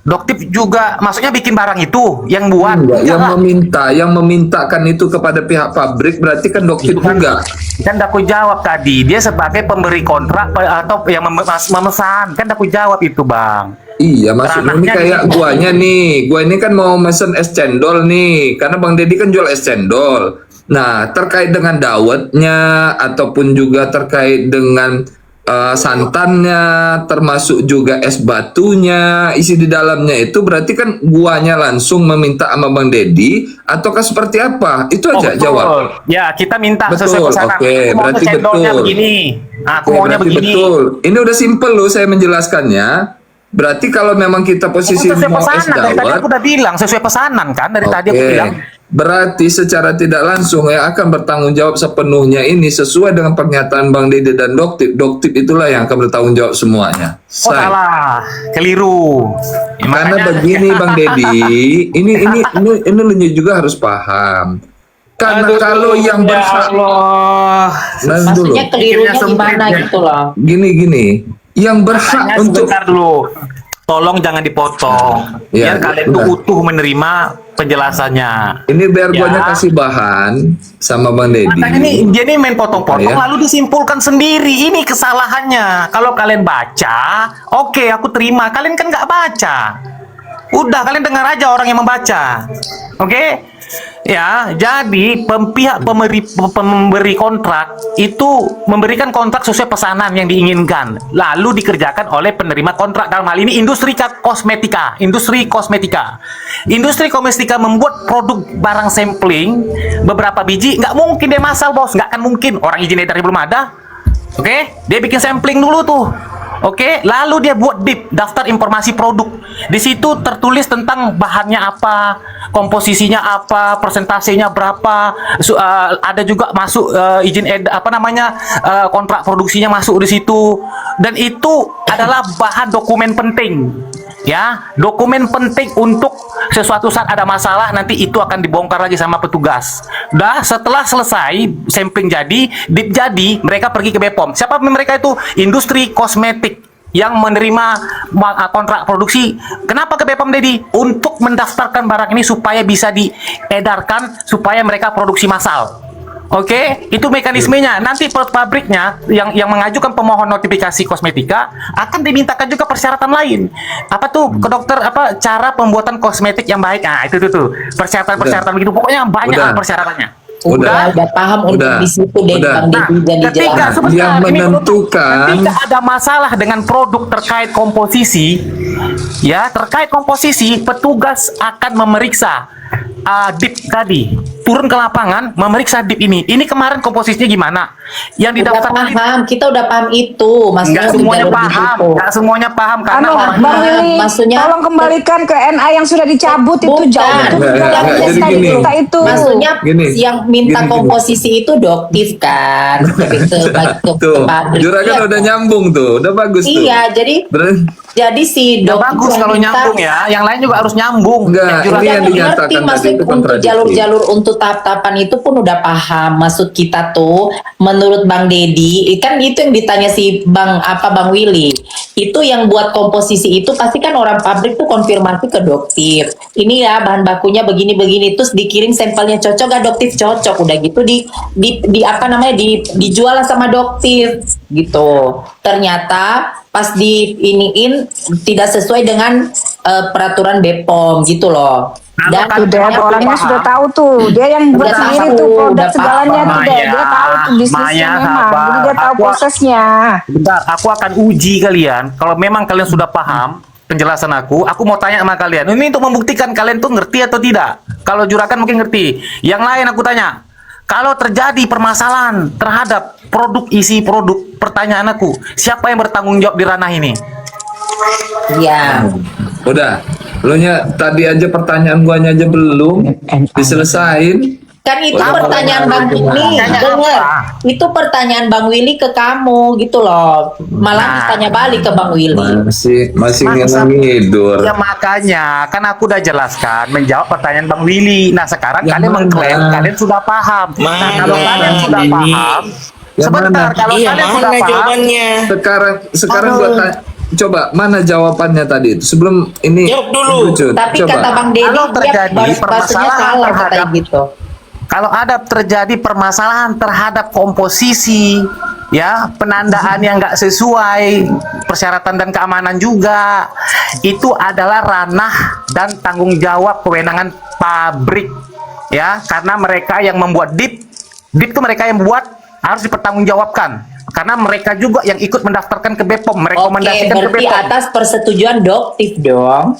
Doktip juga maksudnya bikin barang itu yang buat. Enggak, yang memintakan itu kepada pihak pabrik berarti kan doktip juga. Kan aku jawab tadi, dia sebagai pemberi kontrak atau yang memesan. Kan aku jawab itu, Bang. Iya, maksudnya ini Ranahnya kayak guanya nih. Gua ini kan mau mesen es cendol nih, karena Bang Deddy kan jual es cendol. Nah, terkait dengan dawetnya ataupun juga terkait dengan santannya, termasuk juga es batunya, isi di dalamnya itu berarti kan guanya langsung meminta sama Bang Deddy ataukah seperti apa? Itu aja betul. jawab. Ya, kita minta Betul, sesuai pesanan. oke, Aku maunya berarti cendolnya betul. begini. Aku Oke, maunya berarti begini. betul. Ini udah simple loh saya menjelaskannya. Berarti kalau memang kita posisi Sesuai mau es pesanan. Dari tadi dawet, aku udah bilang sesuai pesanan kan. Dari tadi aku oke. bilang. Berarti secara tidak langsung yang akan bertanggung jawab sepenuhnya ini sesuai dengan pernyataan Bang Deddy dan Doktip. Doktip itulah yang akan bertanggung jawab semuanya. Oh, salah, keliru. Ya, Karena makanya- begini Bang Deddy, ini lu juga harus paham. Karena Aduh, kalau yang ya berhak, Allah. nah, dulu, Maksudnya kelirunya Pikirnya sempit, gimana ya. gitu loh. gini, yang berhak Makanya untuk sebentar dulu. Tolong jangan dipotong. Ya, Biar kalian tuh udah. utuh menerima penjelasannya. ini biar guanya Ya. kasih bahan sama Bang Deddy. Makanya nih dia nih main potong-potong Ya. lalu disimpulkan sendiri. Ini kesalahannya. Kalau kalian baca, oke aku terima. Kalian kan nggak baca. Udah kalian dengar aja orang yang membaca. Oke? Ya, jadi pihak pemberi kontrak itu memberikan kontrak sesuai pesanan yang diinginkan, lalu dikerjakan oleh penerima kontrak. Dalam hal ini industri kosmetika. Industri kosmetika membuat produk barang sampling beberapa biji, nggak mungkin dia masal, bos, nggak akan mungkin. Orang izin edarnya belum ada. Oke, dia bikin sampling dulu tuh. Oke, lalu dia buat DIP, daftar informasi produk. Di situ tertulis tentang bahannya apa, komposisinya apa, persentasenya berapa. Ada juga masuk izin kontrak produksinya masuk di situ. Dan itu adalah bahan dokumen penting. Ya, dokumen penting untuk sesuatu saat ada masalah nanti itu akan dibongkar lagi sama petugas. Dah setelah selesai sampling jadi, DIP jadi, mereka pergi ke BPOM. Siapa mereka itu? Industri kosmetik yang menerima kontrak produksi. Kenapa ke BPOM, Deddy? Untuk mendaftarkan barang ini supaya bisa diedarkan, supaya mereka produksi massal. Oke, itu mekanismenya. Nanti pabriknya yang mengajukan pemohon notifikasi kosmetika akan dimintakan juga persyaratan lain. Apa tuh ke dokter, apa cara pembuatan kosmetik yang baik? Nah, itu tuh persyaratan-persyaratan begitu. Pokoknya banyak Udah. persyaratannya. Udah paham untuk Udah. di situ deh Udah. Bang Deddy dan Ketika dijelaskan. sebentar, Yang ini menentukan- ketika ada masalah dengan produk terkait komposisi, ya terkait komposisi, petugas akan memeriksa DIP tadi, turun ke lapangan memeriksa DIP ini. Ini kemarin komposisinya gimana? Yang Udah didaftarkan paham, kita udah paham itu. Maksudnya nggak semuanya udah paham, begitu. nggak semuanya paham karena Anu, orang Bang Willy, maksudnya- tolong kembalikan ke NA yang sudah dicabut itu Bukan. jauh itu Enggak, juga enggak, yang jadi tadi gini. kita itu. Maksudnya Gini, yang minta gini. komposisi itu doktif kan. Ke Tuh, pabrik. Juragan Iya, udah nyambung tuh, udah bagus tuh. Iya, jadi si ya dokter bagus kalau minta- nyambung ya, yang lain juga harus nyambung. Enggak, Juragan ini yang Ngerti dinyatakan tadi maksud itu untuk kontradiksi. jalur-jalur untuk tahap-tahapan itu pun udah paham. Maksud kita tuh menurut Bang Deddy, kan itu yang ditanya si Bang Willy. Itu yang buat komposisi itu pasti kan orang pabrik tuh konfirmasi ke doktif. Ini ya bahan bakunya begini-begini, terus dikirim sampelnya cocok gak doktif, cocok. Udah gitu dijual lah sama doktif gitu. Ternyata pas diiniin tidak sesuai dengan peraturan BPOM gitu loh. Dan Kalau Udah Aku orangnya paham. sudah tahu tuh, dia yang buat Udah sendiri tahu, tuh produk udah segalanya paham, tuh dia tahu tuh bisnisnya Maya, memang, sabar. jadi dia tahu Aku- prosesnya. Bentar, aku akan uji kalian. Kalau memang kalian sudah paham penjelasan aku mau tanya sama kalian. Ini untuk membuktikan kalian tuh ngerti atau tidak. Kalau Juragan mungkin ngerti. Yang lain aku tanya. Kalau terjadi permasalahan terhadap isi produk, pertanyaan aku, siapa yang bertanggung jawab di ranah ini? ya Udah, lu nya tadi aja pertanyaan guanya aja belum diselesain. Kan itu Oh, pertanyaan Bang Willy, dengar. Itu pertanyaan Bang Willy ke kamu gitu loh. Malah ditanya balik ke Bang Willy. Masih Masa- ngidur. Ya makanya, kan aku udah jelaskan menjawab pertanyaan Bang Willy. Nah sekarang Yang kalian mana? mengklaim kalian sudah paham. Nah Mana, kalau kalian sudah Denny? paham, Yang sebentar mana? kalau Iya, kalian sudah mana paham, jawabannya? Sekarang Aduh. gua tanya, coba mana jawabannya tadi itu sebelum ini Jawab dulu. lucu. Tapi Coba. kata Bang Deddy Kalau dia terjadi bahasanya permasalahan salah katanya terhadap- gitu. kalau ada terjadi permasalahan terhadap komposisi, ya penandaan yang nggak sesuai persyaratan dan keamanan juga, itu adalah ranah dan tanggung jawab kewenangan pabrik, ya karena mereka yang membuat DIP itu mereka yang buat harus dipertanggungjawabkan karena mereka juga yang ikut mendaftarkan ke BPOM, Oke, merekomendasikan ke berarti BPOM. atas persetujuan Doktif dong.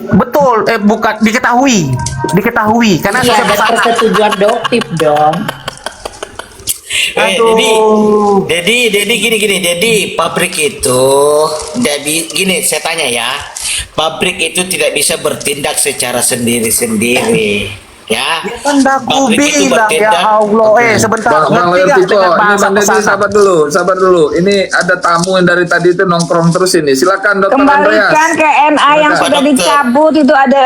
Betul, bukan diketahui karena Iya, sudah ada bersama. persetujuan Doktif dong. Dedi gini, Dedi pabrik itu, Dedi gini, saya tanya ya, pabrik itu tidak bisa bertindak secara sendiri-sendiri, ya. Kan aku Pabrik itu bilang ya bertindak. Allah, sebentar, Bang ngerti nggak Leontiko, dengan ini bahasa Bang Deddy pesanan? sabar dulu. Ini ada tamu yang dari tadi itu nongkrong terus ini. Silakan Dokter Andreas. Kembalikan ke NA yang Silakan. sudah Dokter. dicabut itu ada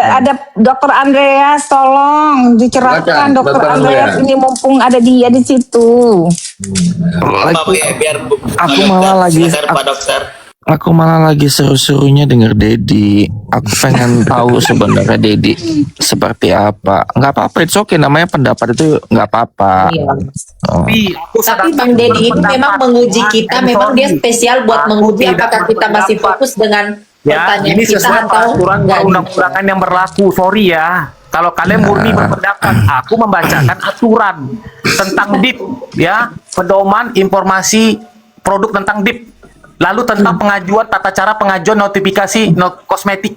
Dokter Andreas, tolong dicerahkan Silakan, Dokter Dokter Andreas Andreas. ini mumpung ada dia di situ. Apa biar Aku malah lagi- silakan, Pak Dokter. Aku malah lagi seru-serunya denger Dedi. Aku pengen tahu sebenarnya Dedi seperti apa. Nggak apa-apa, it's okay. Namanya pendapat itu nggak apa-apa. Iya. Oh. Tapi Bang Deddy itu memang menguji kita, memang dia spesial buat menguji apakah kita masih fokus dengan Ya, pertanyaan ini kita sesuai atau peraturan enggak. perundang-undangan yang berlaku. Sorry ya. Kalau kalian murni berpendapat, aku membacakan aturan tentang DIP, ya, pedoman informasi produk tentang DIP. Lalu tentang pengajuan tata cara pengajuan notifikasi kosmetik,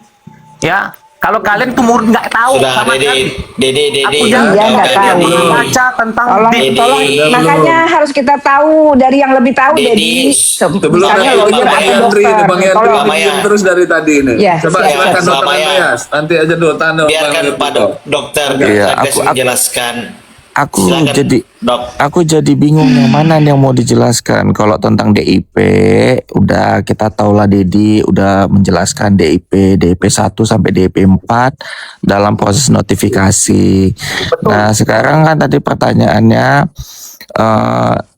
ya. Kalau kalian tuh murni nggak tahu Sudah, sama sekali. Dedi. Aku Iya, nggak tahu. baca tentang DIP. Tolong, makanya harus kita tahu dari yang lebih tahu Dedi, jadi Sebelum misalnya Bang lawyer Yandri, atau Bang dokter. Yandri Tolong. Maya. diem terus dari tadi ini. Ya, Coba siap. silakan Dokter Maya. Andreas. Nanti aja dulu tanya Biarkan Bang Pak Leontiko. Dokter Iya, Andreas aku- menjelaskan. Aku Silakan, jadi Dok. aku jadi bingung yang mana yang mau dijelaskan. Kalau tentang DIP udah kita tahu lah, Dedi udah menjelaskan DIP 1 sampai DIP 4 dalam proses notifikasi. Nah, sekarang kan tadi pertanyaannya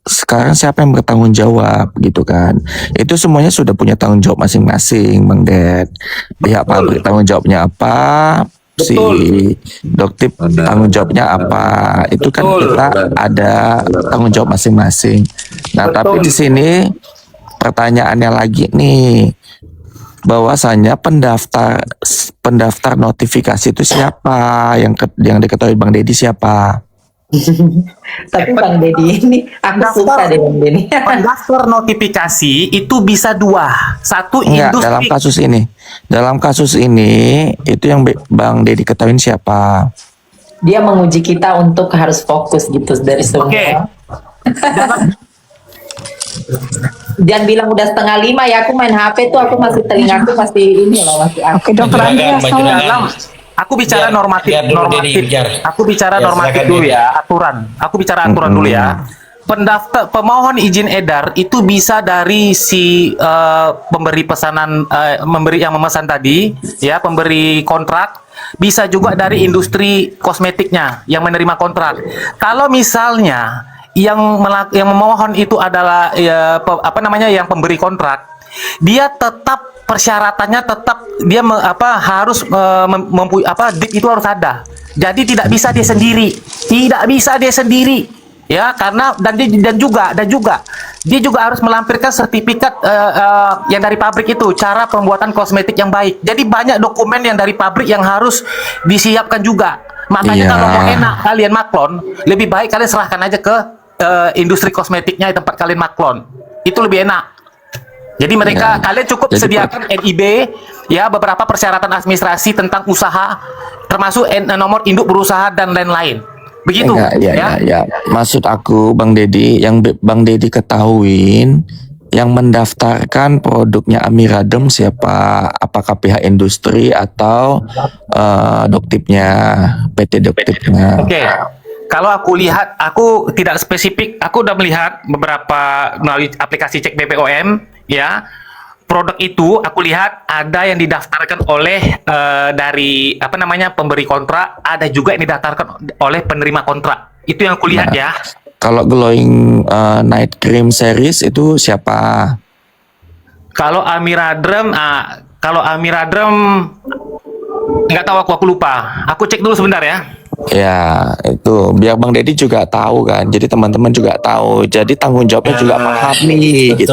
sekarang siapa yang bertanggung jawab gitu kan? Itu semuanya sudah punya tanggung jawab masing-masing, Bang Ded. Pihak pabrik tanggung jawabnya apa? Si Doktip tanggung jawabnya apa? Itu kan Betul. kita ada tanggung jawab masing-masing. Nah, tapi di sini pertanyaannya lagi nih, bahwasanya pendaftar notifikasi itu siapa? Yang diketahui Bang Deddy siapa? Tapi Bang Deddy ini aku suka deh Bang Deddy. Pendaftar notifikasi itu bisa dua. Satu Enggak, dalam industri. kasus ini. Dalam kasus ini itu yang Bang Deddy ketahuin siapa? Dia menguji kita untuk harus fokus gitu dari semua. Oke. Jangan bilang udah 4:30 ya, aku main HP tuh aku masih telingaku masih ini loh masih Oke, Dokter Andreas, tolong. Aku bicara Biar- normatif, biar dulu Dedi bicara. Aku bicara Ya, normatif silakan, dulu Dedi. ya, aturan. Aku bicara aturan dulu ya. Pendaftar pemohon izin edar itu bisa dari si pemberi pesanan, memberi yang memesan tadi, ya, pemberi kontrak. Bisa juga dari industri kosmetiknya yang menerima kontrak. Kalau misalnya yang memohon itu adalah yang pemberi kontrak, dia tetap persyaratannya tetap dia harus DIP itu harus ada. Jadi tidak bisa dia sendiri, ya, karena dan juga dia juga harus melampirkan sertifikat yang dari pabrik itu, cara pembuatan kosmetik yang baik. Jadi banyak dokumen yang dari pabrik yang harus disiapkan juga. Makanya Iya. kalau mau enak kalian maklon, lebih baik kalian serahkan aja ke industri kosmetiknya di tempat kalian maklon. Itu lebih enak. Jadi mereka, kalian cukup Jadi sediakan NIB, ya, beberapa persyaratan administrasi tentang usaha, termasuk nomor induk berusaha dan lain-lain. Begitu, Enggak, ya. ya. Maksud aku Bang Deddy, yang Bang Deddy ketahuin, yang mendaftarkan produknya Amiradem siapa? Apakah pihak industri atau Doktipnya, PT Doktipnya? Oke. Kalau aku lihat, aku tidak spesifik, aku udah melihat beberapa melalui aplikasi cek BPOM, ya. Produk itu aku lihat ada yang didaftarkan oleh dari apa namanya pemberi kontrak, ada juga yang didaftarkan oleh penerima kontrak. Itu yang aku lihat ya. Kalau glowing night cream series itu siapa? Kalau Amiradrem, nggak tahu aku lupa. Aku cek dulu sebentar ya. Ya, itu biar Bang Deddy juga tahu kan. Jadi teman-teman juga tahu. Jadi tanggung jawabnya juga paham nih gitu.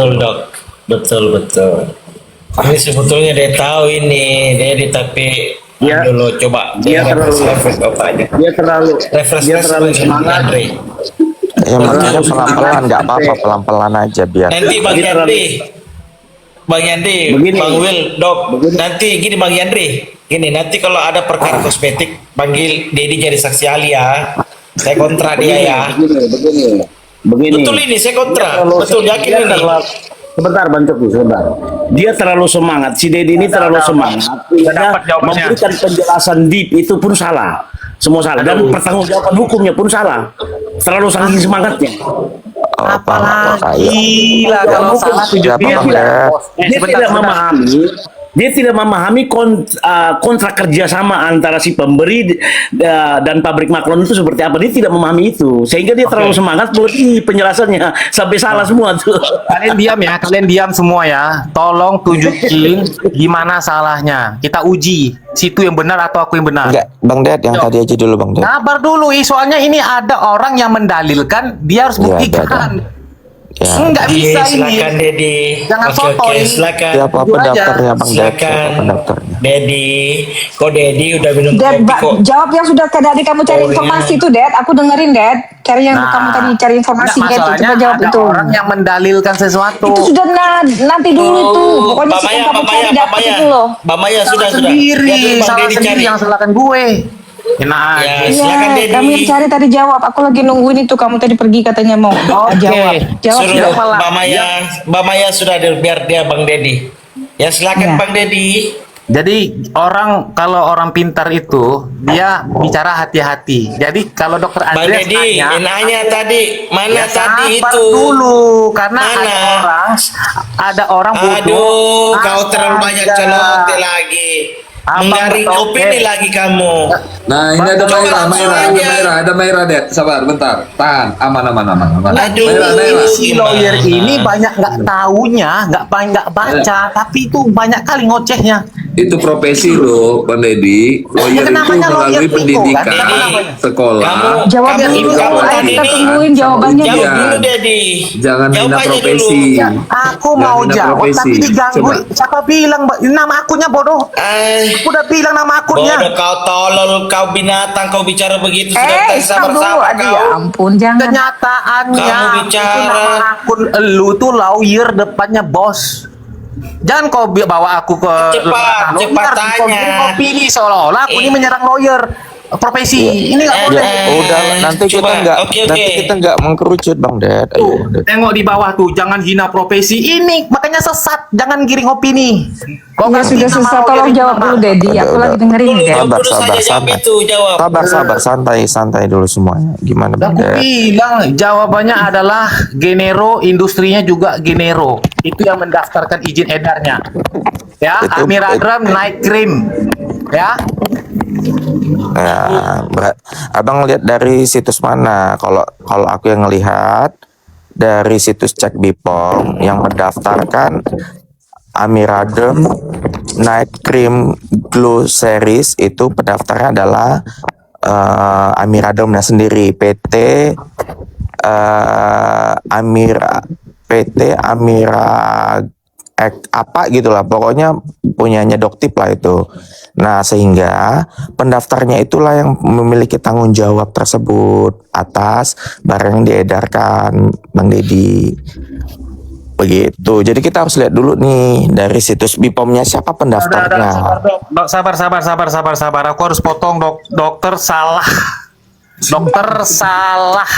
Betul dok, betul. Ini sebetulnya dia tahu ini, tapi dulu coba dia terlalu semangat. Andre. Ya makanya pelan-pelan nggak apa-apa, pelan-pelan aja biar. Nanti Bang Yandri, Begini. Bang Will, Dok, nanti gini Bang Yandri, gini nanti kalau ada perkara kosmetik, panggil Dedi jadi saksi ahli ya. Saya kontra dia ya. Begini. Betul ini, saya kontra. Terlalu- Betul, yakin dia ini. terlalu- Sebentar Bang Coki, sebentar. Dia terlalu semangat, si Dedi ini terlalu semangat. dapat jawabannya. Memberikan penjelasan deep itu pun salah. Semua salah. Dan pertanggungjawaban hukumnya pun salah. Terlalu saking semangatnya. Apalagi lah kalau salah Siapa Bang Ded? Dia tidak memahami kontrak kerjasama antara si pemberi dan pabrik maklon itu seperti apa. Dia tidak memahami itu, sehingga dia terlalu semangat berarti penjelasannya sampai salah semua tuh. Kalian diam ya, kalian diam semua ya. Tolong tunjukin gimana salahnya. Kita uji situ yang benar atau aku yang benar. Enggak, Bang Ded yang tadi aja dulu Bang Ded. Sabar dulu, soalnya ini ada orang yang mendalilkan, dia harus Iya, buktikan. Ya. Enggak bisa ini. Silakan Dedi. Jangan Oke, sotoy. silakan. Siapa Jujur aja. pendaftarnya Bang Ded? Siapa Silakan. pendaftarnya? Dedi, kok Dedi udah minum Dad, kopi kok? jawab yang sudah tadi kamu cari Oh, iya. informasi itu, Dad. Aku dengerin, Dad. Cari yang kamu tadi cari informasi, enggak, Dad. Coba masalahnya jawab ada itu. orang yang mendalilkan sesuatu. Itu sudah nanti dulu tuh. Pokoknya Mbak sih Maya, yang kamu Mbak cari Maya, dapat Mbak itu loh. Mbak Maya sudah. sendiri, Biar dulu Bang salah Dedi sendiri cari. yang salahkan gue. Enak Ya, aja. silakan Iya, Dedi. kami cari tadi jawab. Aku lagi nungguin itu. Kamu tadi pergi katanya mau jawab. Jawab. Suruh Siapa lah? Mbak Maya sudah biar dia Bang Dedi. Ya silakan Ya. Bang Dedi. Jadi kalau orang pintar itu dia bicara hati-hati. Jadi kalau dokter Bang Andreas Dedi, nanya tadi mana ya tadi sabar itu? dulu karena Mana? ada orang bodoh. Aduh, kau terlalu Astaga. banyak celoteh lagi. Abang Mengaring betul, opini lagi kamu. Nah, ini ada Coba Maira, langsung aja. ada Maira, Ded. Sabar, bentar. Tahan, aman. Aduh, Maira. Si lawyer ini banyak nggak taunya, nggak baca, tapi itu banyak kali ngocehnya. Itu profesi loh, Bang Deddy. Lawyer Ya, itu namanya melalui lawyer Piko, pendidikan kan? Namanya. sekolah. Jawab Kamu yang dulu, itu. kamu Ayo tadi kita nih. tungguin jawabannya Jawab Iya. dulu. dulu Dedi. Jangan Jawab hina aja profesi. dulu. Ya, aku Jangan mau hina jawab profesi. tapi diganggu. Coba. Siapa bilang nama akunnya bodoh? Aku udah bilang nama akunnya. Bodoh kau tolol, kau binatang, kau bicara begitu sudah tak Stop dulu. sabar-sabar Aduh, kau. ya ampun, jangan. Kenyataannya Kamu itu bicara. nama akun lu tuh lawyer depannya bos. Jangan kau bawa aku ke Cepat lawyer, kau tanya. kirim opini seolah-olah aku ini menyerang lawyer profesi. Ini nggak boleh. Udah nanti kita Coba, nggak oke. nanti kita nggak mengkerucut Bang Ded. Ayo. Ded. Tengok di bawah tuh, jangan hina profesi ini, makanya sesat, jangan giring opini. Kau Ya kasih sudah nama susah, lawyer tolong itu jawab nama. dulu, Dedi. Aku Udah. lagi dengerin nih, Ded. Sabar, Dulu sabar, saja jawab sabar. itu, jawab. Sabar, santai dulu semuanya. Gimana Bang Aku Ded? bilang jawabannya adalah Genero, industrinya juga Genero. Itu yang mendaftarkan izin edarnya. Ya, Itu- Amiradram Night Cream. Ya, Nah, abang lihat dari situs mana? Kalau aku yang ngelihat dari situs Cek Bipom yang mendaftarkan Amiradem Night Cream Glow Series itu pendaftarnya adalah Amirademnya sendiri, PT Amira apa gitulah, pokoknya punyanya Doktip lah itu. Nah, sehingga pendaftarnya itulah yang memiliki tanggung jawab tersebut atas barang yang diedarkan, Bang Deddy. Begitu. Jadi kita harus lihat dulu nih dari situs Bipomnya siapa pendaftarnya. Dok, sabar. Aku harus potong, dokter salah. Dokter salah.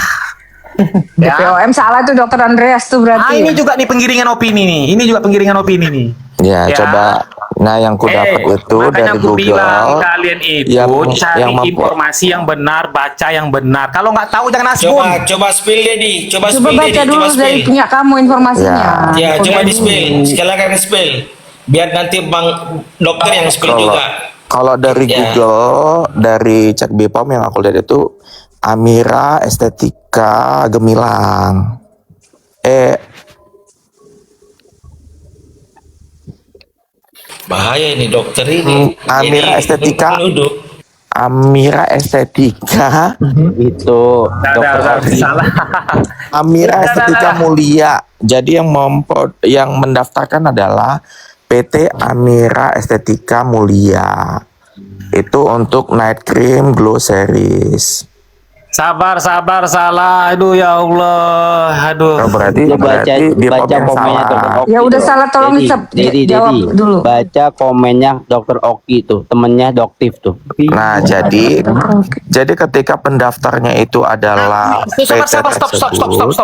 Ya. BPOM salah tuh dokter Andreas tuh berarti. Ini juga nih penggiringan opini nih. Ini juga penggiringan opini nih. Ya, Ya. coba Nah, yang ku dapat itu makanya dari aku bilang Google kalian itu yang cari yang informasi yang benar, baca yang benar. Kalau nggak tahu jangan asbun. Coba spill Dedi, coba Coba spill baca Dedi, dulu coba dari spill. punya kamu informasinya. Ya, Kok coba Dedi? di spill. Silakan di spill. Biar nanti Bang Dokter yang spill kalau juga. kalau dari Ya. Google, dari cek BPOM yang aku lihat itu Amira Estetika Gemilang. Bahaya ini dokter ini. Amira Ini Estetika. menuduh. Amira Estetika itu dokter Oki. Salah. Amira Udah, Estetika udah. Mulia. Jadi yang mendaftarkan adalah PT Amira Estetika Mulia. Itu untuk night cream glow series. Sabar, salah. Aduh ya Allah. Aduh. Oh, berarti Lu baca BPOM baca yang komennya salah. dokter Oki. Ya udah tuh. salah, tolong jawab dulu. Baca komennya dokter Oki tuh, temennya doktif tuh. Nah, jadi ketika pendaftarnya itu adalah PT Sabar, tersebut.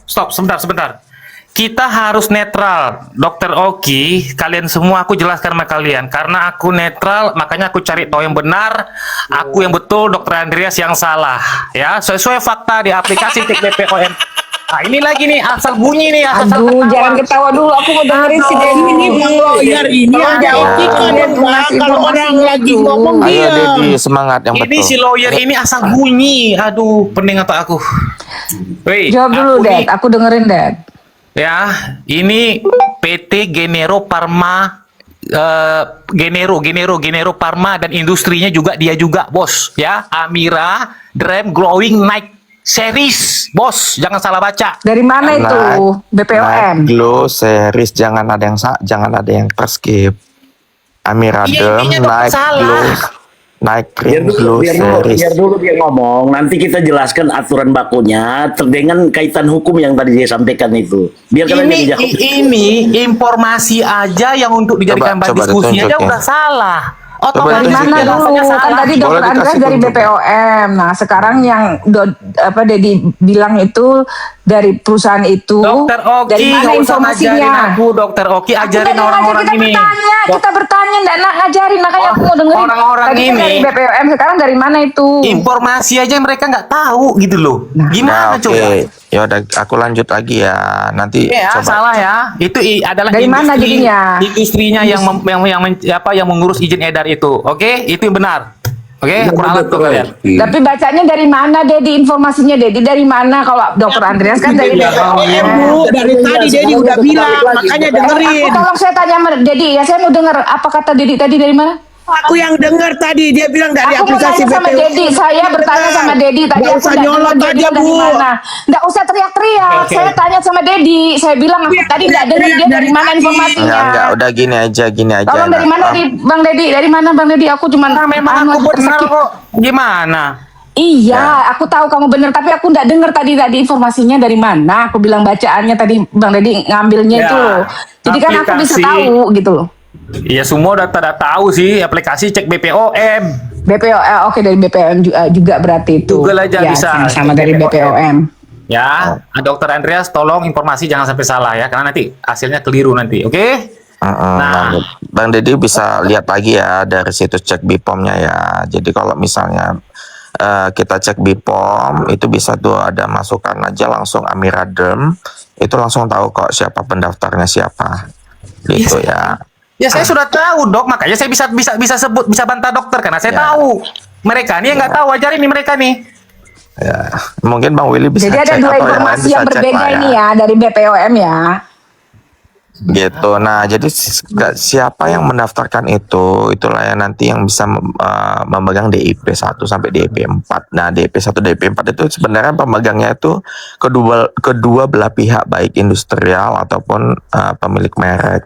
stop, sebentar. Kita harus netral, Dokter Oki. Kalian semua aku jelaskan sama kalian. Karena aku netral, makanya aku cari tahu yang benar. Aku yang betul, Dokter Andreas yang salah. Ya, sesuai fakta di aplikasi Cek BPOM. Nah, ini lagi nih asal bunyi nih, asal Aduh, ketawa. jangan ketawa dulu. Aku mau dengerin si Dedi ini. Lawyer ini ada etika dong, Pak. Kalau orang lagi ngomong Ayo dia. Dedi, semangat yang Ini si betul. lawyer ini asal bunyi. Aduh, pening apa aku. Woi, Jawab dulu, aku Dad. nih- Aku dengerin, Dad. Ya, ini PT Genero Parma, Genero Parma dan industrinya juga dia juga, bos. Ya, Amira Dream Glowing Night Series, bos. Jangan salah baca. Dari mana itu? BPOM. Night Glow series, jangan ada yang terskip. Amira Iya, intinya Dem dong Night salah. Glow Night Cream Glow series. biar dulu dia ngomong. Nanti kita jelaskan aturan bakunya dengan kaitan hukum yang tadi dia sampaikan itu. Biar kalian Ini, jadi ini informasi aja yang untuk dijadikan bahan Coba diskusi aja ditunjukin. udah salah. Coba Dari Otomatis mana jelasannya dulu? Kan salah. tadi Boleh dokter Andreas dikasih dari tunjuk. BPOM. Nah, sekarang yang Dedi bilang itu dari perusahaan itu. Dokter Oki, dari mana nggak usah ngajarin informasinya? aku, Dokter Oki, Aku ajarin nggak orang-orang ngajar, ini. Kita bertanya, nggak nak ngajarin, makanya aku mau dengerin. Orang-orang Tadi kan ini. dari BPOM, sekarang dari mana itu? Informasi aja mereka nggak tahu gitu loh. Gimana Nah, coba? Ya udah, aku lanjut lagi ya. Nanti Ya, coba. salah ya. Itu adalah Dari mana jadinya? industrinya yang mengurus izin edar itu. Oke, itu yang benar. Oke, aku ralat tuh kalian. Tapi bacanya dari mana, Dedi? Informasinya Dedi dari mana? Kalau dokter Andreas kan dari BPOM. Bu, dari tadi Dedi udah bilang, makanya dengerin. Tolong saya tanya sama Dedi ya, saya mau dengar apa kata Dedi tadi dari mana? Aku yang denger tadi, dia bilang dari Aku mau aplikasi tanya sama BPOM. Dedi, saya bertanya sama Dedi tadi. Nggak aku usah nggak nyolot dengar dia aja, bilang dari Bu. mana. Nggak usah teriak-teriak, Oke. saya tanya sama Dedi. Saya bilang aku tadi nggak dengar dia dari mana informasinya. Enggak, udah gini aja. Tolong dari mana Nah, Bang Dedi? Dari mana Bang Dedi? Aku cuma Memang aku benar kok. Gimana? Iya, aku tahu kamu benar, tapi aku nggak dengar tadi informasinya dari mana. Aku bilang bacaannya tadi Bang Dedi ngambilnya Ya, itu loh. Jadi kan aku bisa aplikasi. tahu gitu loh. Ya semua udah pada tahu sih aplikasi Cek BPOM. BPOM, oke dari BPOM juga berarti itu. Google aja ya, bisa. sama dari BPOM. Ya, Dokter Andreas tolong informasi jangan sampai salah ya, karena nanti hasilnya keliru nanti. Oke? Nah. Bang Deddy bisa lihat lagi ya dari situs cek BPOM-nya ya. Jadi kalau misalnya kita cek BPOM itu bisa tuh ada masukan aja langsung Amira Derm, itu langsung tahu kok siapa pendaftarnya siapa. Gitu ya. Ya saya sudah tahu dok, makanya saya bisa bantah dokter karena saya Ya. tahu. Mereka nih yang nggak tahu, ajarin nih mereka nih. Ya, mungkin Bang Willy bisa Jadi ada cek dua atau yang lain informasi bisa yang cek berbeda lah ini ya dari BPOM ya. Gitu. Nah, jadi siapa yang mendaftarkan itulah yang nanti yang bisa memegang DIP 1 sampai DIP 4. Nah, DIP 1 DIP 4 itu sebenarnya pemegangnya itu kedua belah pihak, baik industrial ataupun pemilik merek.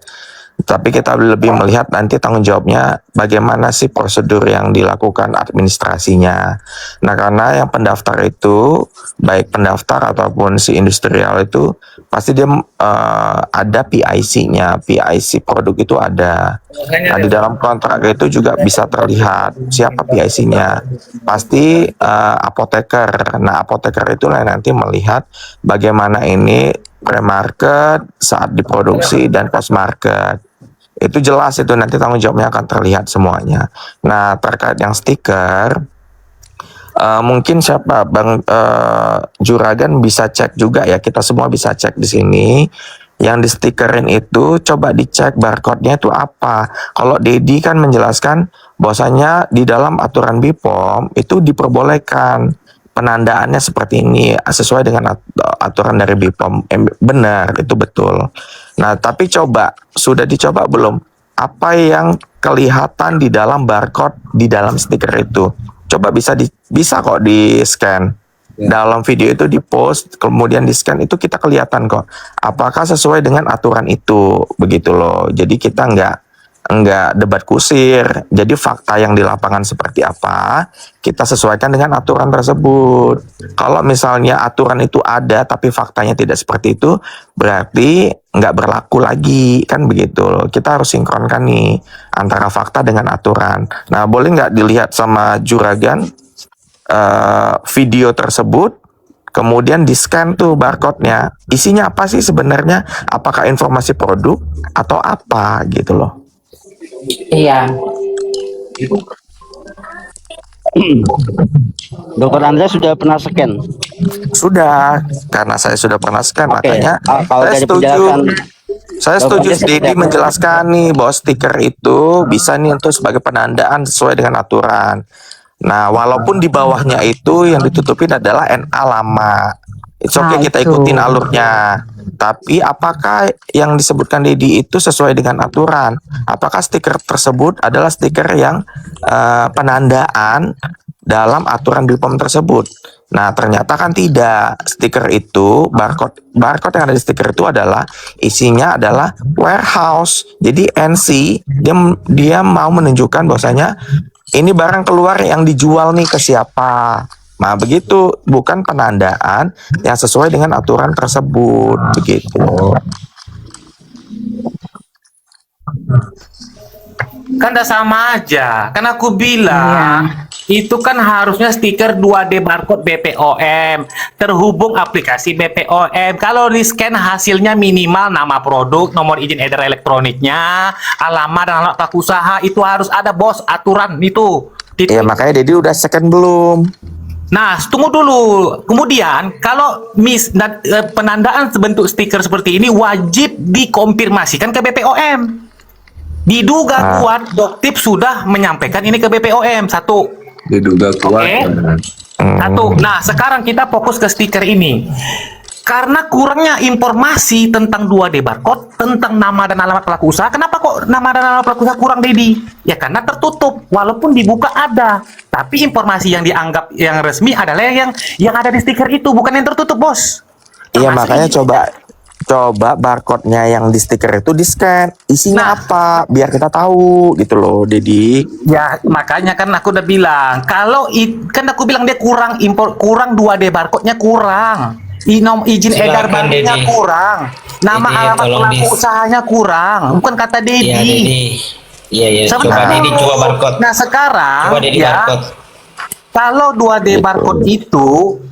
Tapi kita lebih melihat nanti tanggung jawabnya bagaimana sih prosedur yang dilakukan administrasinya. Nah, karena yang pendaftar itu baik pendaftar ataupun si industrial itu pasti dia ada PIC-nya, PIC produk itu ada. Nah, di dalam kontrak itu juga bisa terlihat siapa PIC-nya. Pasti apoteker. Nah, apoteker itulah yang nanti melihat bagaimana ini pre-market, saat diproduksi dan post-market. Itu jelas, itu nanti tanggung jawabnya akan terlihat semuanya. Nah, terkait yang stiker, mungkin siapa Bang Juragan bisa cek juga ya, kita semua bisa cek di sini. Yang di stikerin itu coba dicek barcode-nya itu apa. Kalau Dedi kan menjelaskan bahwasanya di dalam aturan BPOM itu diperbolehkan penandaannya seperti ini sesuai dengan aturan dari BPOM. Benar, itu betul. Nah, tapi sudah dicoba belum? Apa yang kelihatan di dalam barcode di dalam stiker itu? Coba bisa kok di scan. Dalam video itu di post, kemudian di scan, itu kita kelihatan kok apakah sesuai dengan aturan itu, begitu loh. Jadi kita nggak debat kusir. Jadi fakta yang di lapangan seperti apa, kita sesuaikan dengan aturan tersebut. Kalau misalnya aturan itu ada tapi faktanya tidak seperti itu, berarti nggak berlaku lagi, kan begitu loh. Kita harus sinkronkan nih antara fakta dengan aturan. Nah, boleh nggak dilihat sama Juragan video tersebut, kemudian di scan tuh barcode-nya, isinya apa sih sebenarnya, apakah informasi produk atau apa gitu loh. Iya. Dokter Andrea sudah pernah scan? Sudah, karena saya sudah pernah scan, Oke, makanya kalau saya dari setuju. penjelasan Saya setuju Dokter Dedi Andrea, menjelaskan nih bahwa stiker itu bisa nih untuk sebagai penandaan sesuai dengan aturan. Nah, walaupun di bawahnya itu yang ditutupin adalah NA lama. It's okay, kita ikutin alurnya. Tapi apakah yang disebutkan Dedi itu sesuai dengan aturan? Apakah stiker tersebut adalah stiker yang penandaan dalam aturan BPOM tersebut? Nah, ternyata kan tidak. Stiker itu, barcode yang ada di stiker itu adalah isinya adalah warehouse. Jadi NC dia mau menunjukkan bahwasanya ini barang keluar yang dijual nih ke siapa. Nah, begitu, bukan penandaan yang sesuai dengan aturan tersebut, begitu. Kan udah sama aja. Kan aku bilang itu kan harusnya stiker 2D barcode BPOM terhubung aplikasi BPOM. Kalau di scan hasilnya minimal nama produk, nomor izin edar elektroniknya, alamat dan alamat pelaku usaha, itu harus ada bos aturan itu. Ya, makanya Dedi udah scan belum? Nah, tunggu dulu. Kemudian, kalau penandaan bentuk stiker seperti ini wajib dikonfirmasikan ke BPOM. Diduga kuat, Doktip sudah menyampaikan ini ke BPOM. Satu. Diduga kuat. Oke. Satu. Nah, sekarang kita fokus ke stiker ini. Karena kurangnya informasi tentang 2D barcode, tentang nama dan alamat pelaku usaha. Kenapa kok nama dan alamat pelaku usaha kurang, Dedi? Ya karena tertutup. Walaupun dibuka ada, tapi informasi yang dianggap yang resmi adalah yang ada di stiker itu, bukan yang tertutup, bos. Iya, makanya coba barcode-nya yang di stiker itu di scan, isinya apa, biar kita tahu gitu loh, Dedi. Ya, makanya kan aku udah bilang, kan aku bilang dia kurang 2D barcode-nya kurang. Izin edar Silakan, banknya Dedi. kurang. Nama Dedi, alamat tolong pelaku usahanya kurang. Bukan kata Dedi. Iya, Dedi. Iya, coba Dedi coba barcode. Nah, sekarang Coba Dedi ya, barcode. kalau 2D barcode itu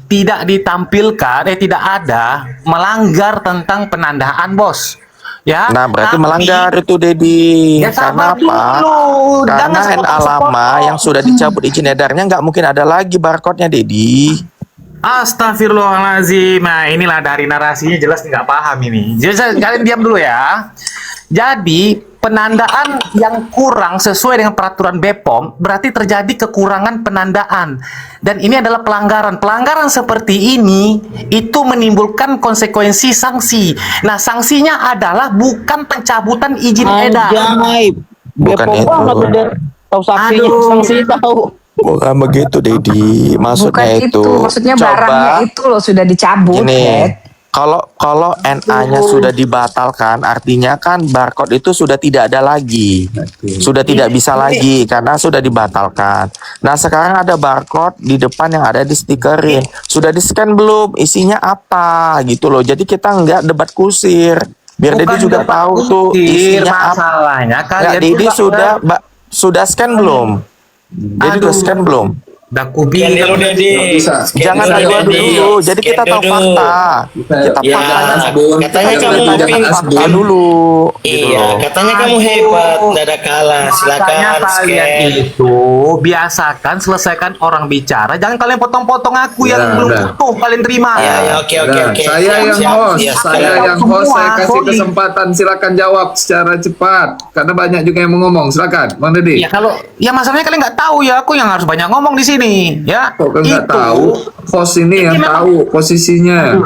tidak ditampilkan, tidak ada, melanggar tentang penandaan, bos. Ya. Nah, berarti tapi- melanggar itu, Dedi. Ya, Karena sabar apa? dulu. Karena Jangan NA lama sepotong-sepotong. yang sudah dicabut izin edarnya nggak mungkin ada lagi barcode-nya, Dedi. Astagfirullahaladzim. Nah, inilah dari narasinya jelas nggak paham ini. Jadi kalian diam dulu ya. Jadi penandaan yang kurang sesuai dengan peraturan BPOM berarti terjadi kekurangan penandaan. Dan ini adalah pelanggaran. Pelanggaran seperti ini itu menimbulkan konsekuensi sanksi. Nah, sanksinya adalah bukan pencabutan izin edar. Anjay, Bukan Bepom itu. banget udah tahu saksinya, Aduh. sanksi tahu. Bukan begitu, Dedi. Maksudnya Bukan itu, maksudnya coba barangnya itu loh sudah dicabut, gini. Dad. Kalau NA-nya sudah dibatalkan, artinya kan barcode itu sudah tidak ada lagi. Sudah tidak bisa lagi karena sudah dibatalkan. Nah, sekarang ada barcode di depan yang ada di stikerin. Sudah di-scan belum? Isinya apa? Gitu loh. Jadi kita nggak debat kusir. Biar Dedi juga tahu tuh isinya apa. Masalahnya Ya, kalian Dedi juga- sudah scan belum? Dedi udah scan belum? Dah ku Sekian bilang. dulu Dedi. Bisa. Sekian Jangan dulu, adu-adu Dedi. dulu. Jadi kita Sekian tahu dulu. fakta. Kita Ya, katanya kamu jangan fakta dulu. gitu Iya, loh. katanya kamu hebat, tidak ada kalah. Makanya Silakan. kalian Scan. itu biasakan selesaikan orang bicara. Jangan kalian potong-potong aku yang Ya, belum udah. utuh kalian terima. Ya, ya, oke, oke, Nah, oke. saya Siap, yang siap, host, siap, saya siap. yang host, saya Semua, kasih sorry. kesempatan, silakan jawab secara cepat karena banyak juga yang mau ngomong. Silakan, Bang Deddy. Ya kalau ya masalahnya kalian nggak tahu ya, aku yang harus banyak ngomong di sini ya. Kok kan nggak Itu. tahu? Host ini yang memang- tahu posisinya.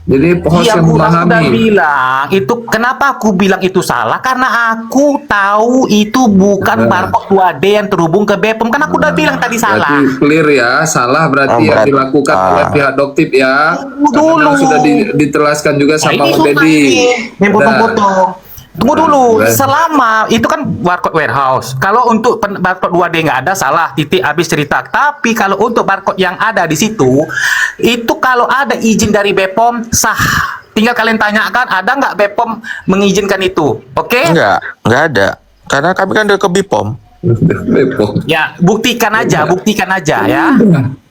Jadi host Iya, yang aku udah memahami. bilang itu kenapa aku bilang itu salah karena aku tahu itu bukan Nah. barcode 2D yang terhubung ke BPOM kan aku udah bilang tadi salah. Berarti clear ya, salah berarti Oh, yang berarti- dilakukan oleh pihak Doktip ya. Tunggu Karena dulu. sudah ditelaskan juga Nah, sama ini Bang susah Deddy. nih, yang potong-potong. Tunggu dulu, Nah, selama itu kan barcode warehouse. Kalau untuk barcode 2D nggak ada salah, titik habis cerita. Tapi kalau untuk barcode yang ada di situ, itu kalau ada izin dari BPOM sah. Tinggal kalian tanyakan ada nggak BPOM mengizinkan itu, oke? Enggak ada. Karena kami kan udah ke Bipom. Bepom. Ya, buktikan aja ya.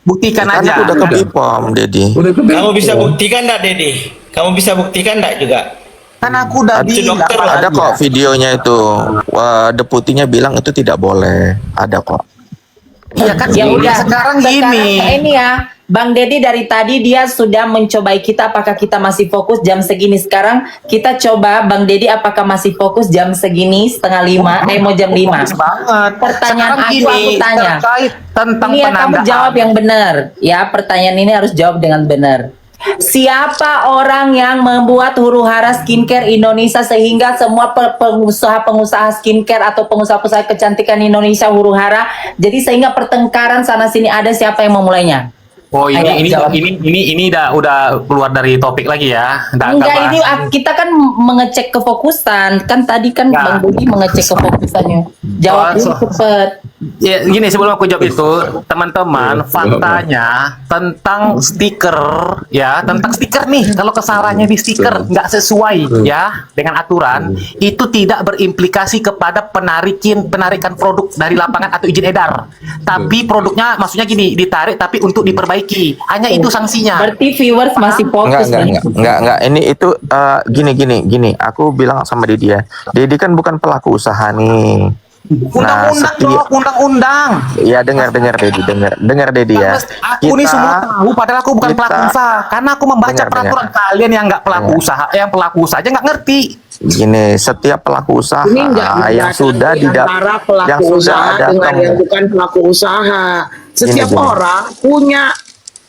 Buktikan Kan aja. aku udah ke Bipom, Dedi. Udah ke Kamu bisa Bepom. buktikan enggak, Dedi? Kamu bisa buktikan enggak juga? Kan aku udah Itu bilang. dokter lah. Ada kok videonya itu. Wah, deputinya bilang itu tidak boleh. Ada kok. Iya kan, Ya udah. sekarang Sekarang gini. ini ya, Bang Deddy dari tadi dia sudah mencobai kita apakah kita masih fokus jam segini. Sekarang kita coba Bang Deddy apakah masih fokus jam segini setengah 5, mau jam 5. Bagus banget. Pertanyaan Sekarang aku tanya. terkait tentang Ini ya kamu penandaan. jawab yang benar. Ya, pertanyaan ini harus jawab dengan benar. Siapa orang yang membuat huru hara skincare Indonesia sehingga semua pengusaha-pengusaha skincare atau pengusaha-pengusaha kecantikan Indonesia huru hara? Jadi sehingga pertengkaran sana sini ada siapa yang memulainya? Oh Ayo, jawab. ini udah keluar dari topik lagi ya. Enggak, ini kita kan mengecek kefokusan. Kan tadi kan Ya. Bang Budi mengecek kefokusannya. Jawab dulu cepet. Ya, gini sebelum aku jawab itu, teman-teman, faktanya tentang stiker ya, tentang stiker nih, kalau kesalahannya di stiker nggak sesuai ya dengan aturan, itu tidak berimplikasi kepada penarikan produk dari lapangan atau izin edar. Tapi produknya maksudnya gini, ditarik tapi untuk diperbaiki. Hanya itu sanksinya. Berarti viewers masih fokus nih. Enggak. Ini itu gini. Aku bilang sama Dedi ya. Dedi kan bukan pelaku usaha nih. Undang-undang setiap- dong, undang-undang. Ya dengar Dedi, dengar Dedi ya. Aku ini semua tahu, padahal aku bukan pelaku usaha. Karena aku membaca Dengar. peraturan kalian yang nggak pelaku usaha, yang pelaku usaha aja nggak ngerti. Gini, setiap pelaku usaha Ini enggak yang sudah antara pelaku usaha ada dengan yang bukan pelaku usaha. Setiap Gini. orang punya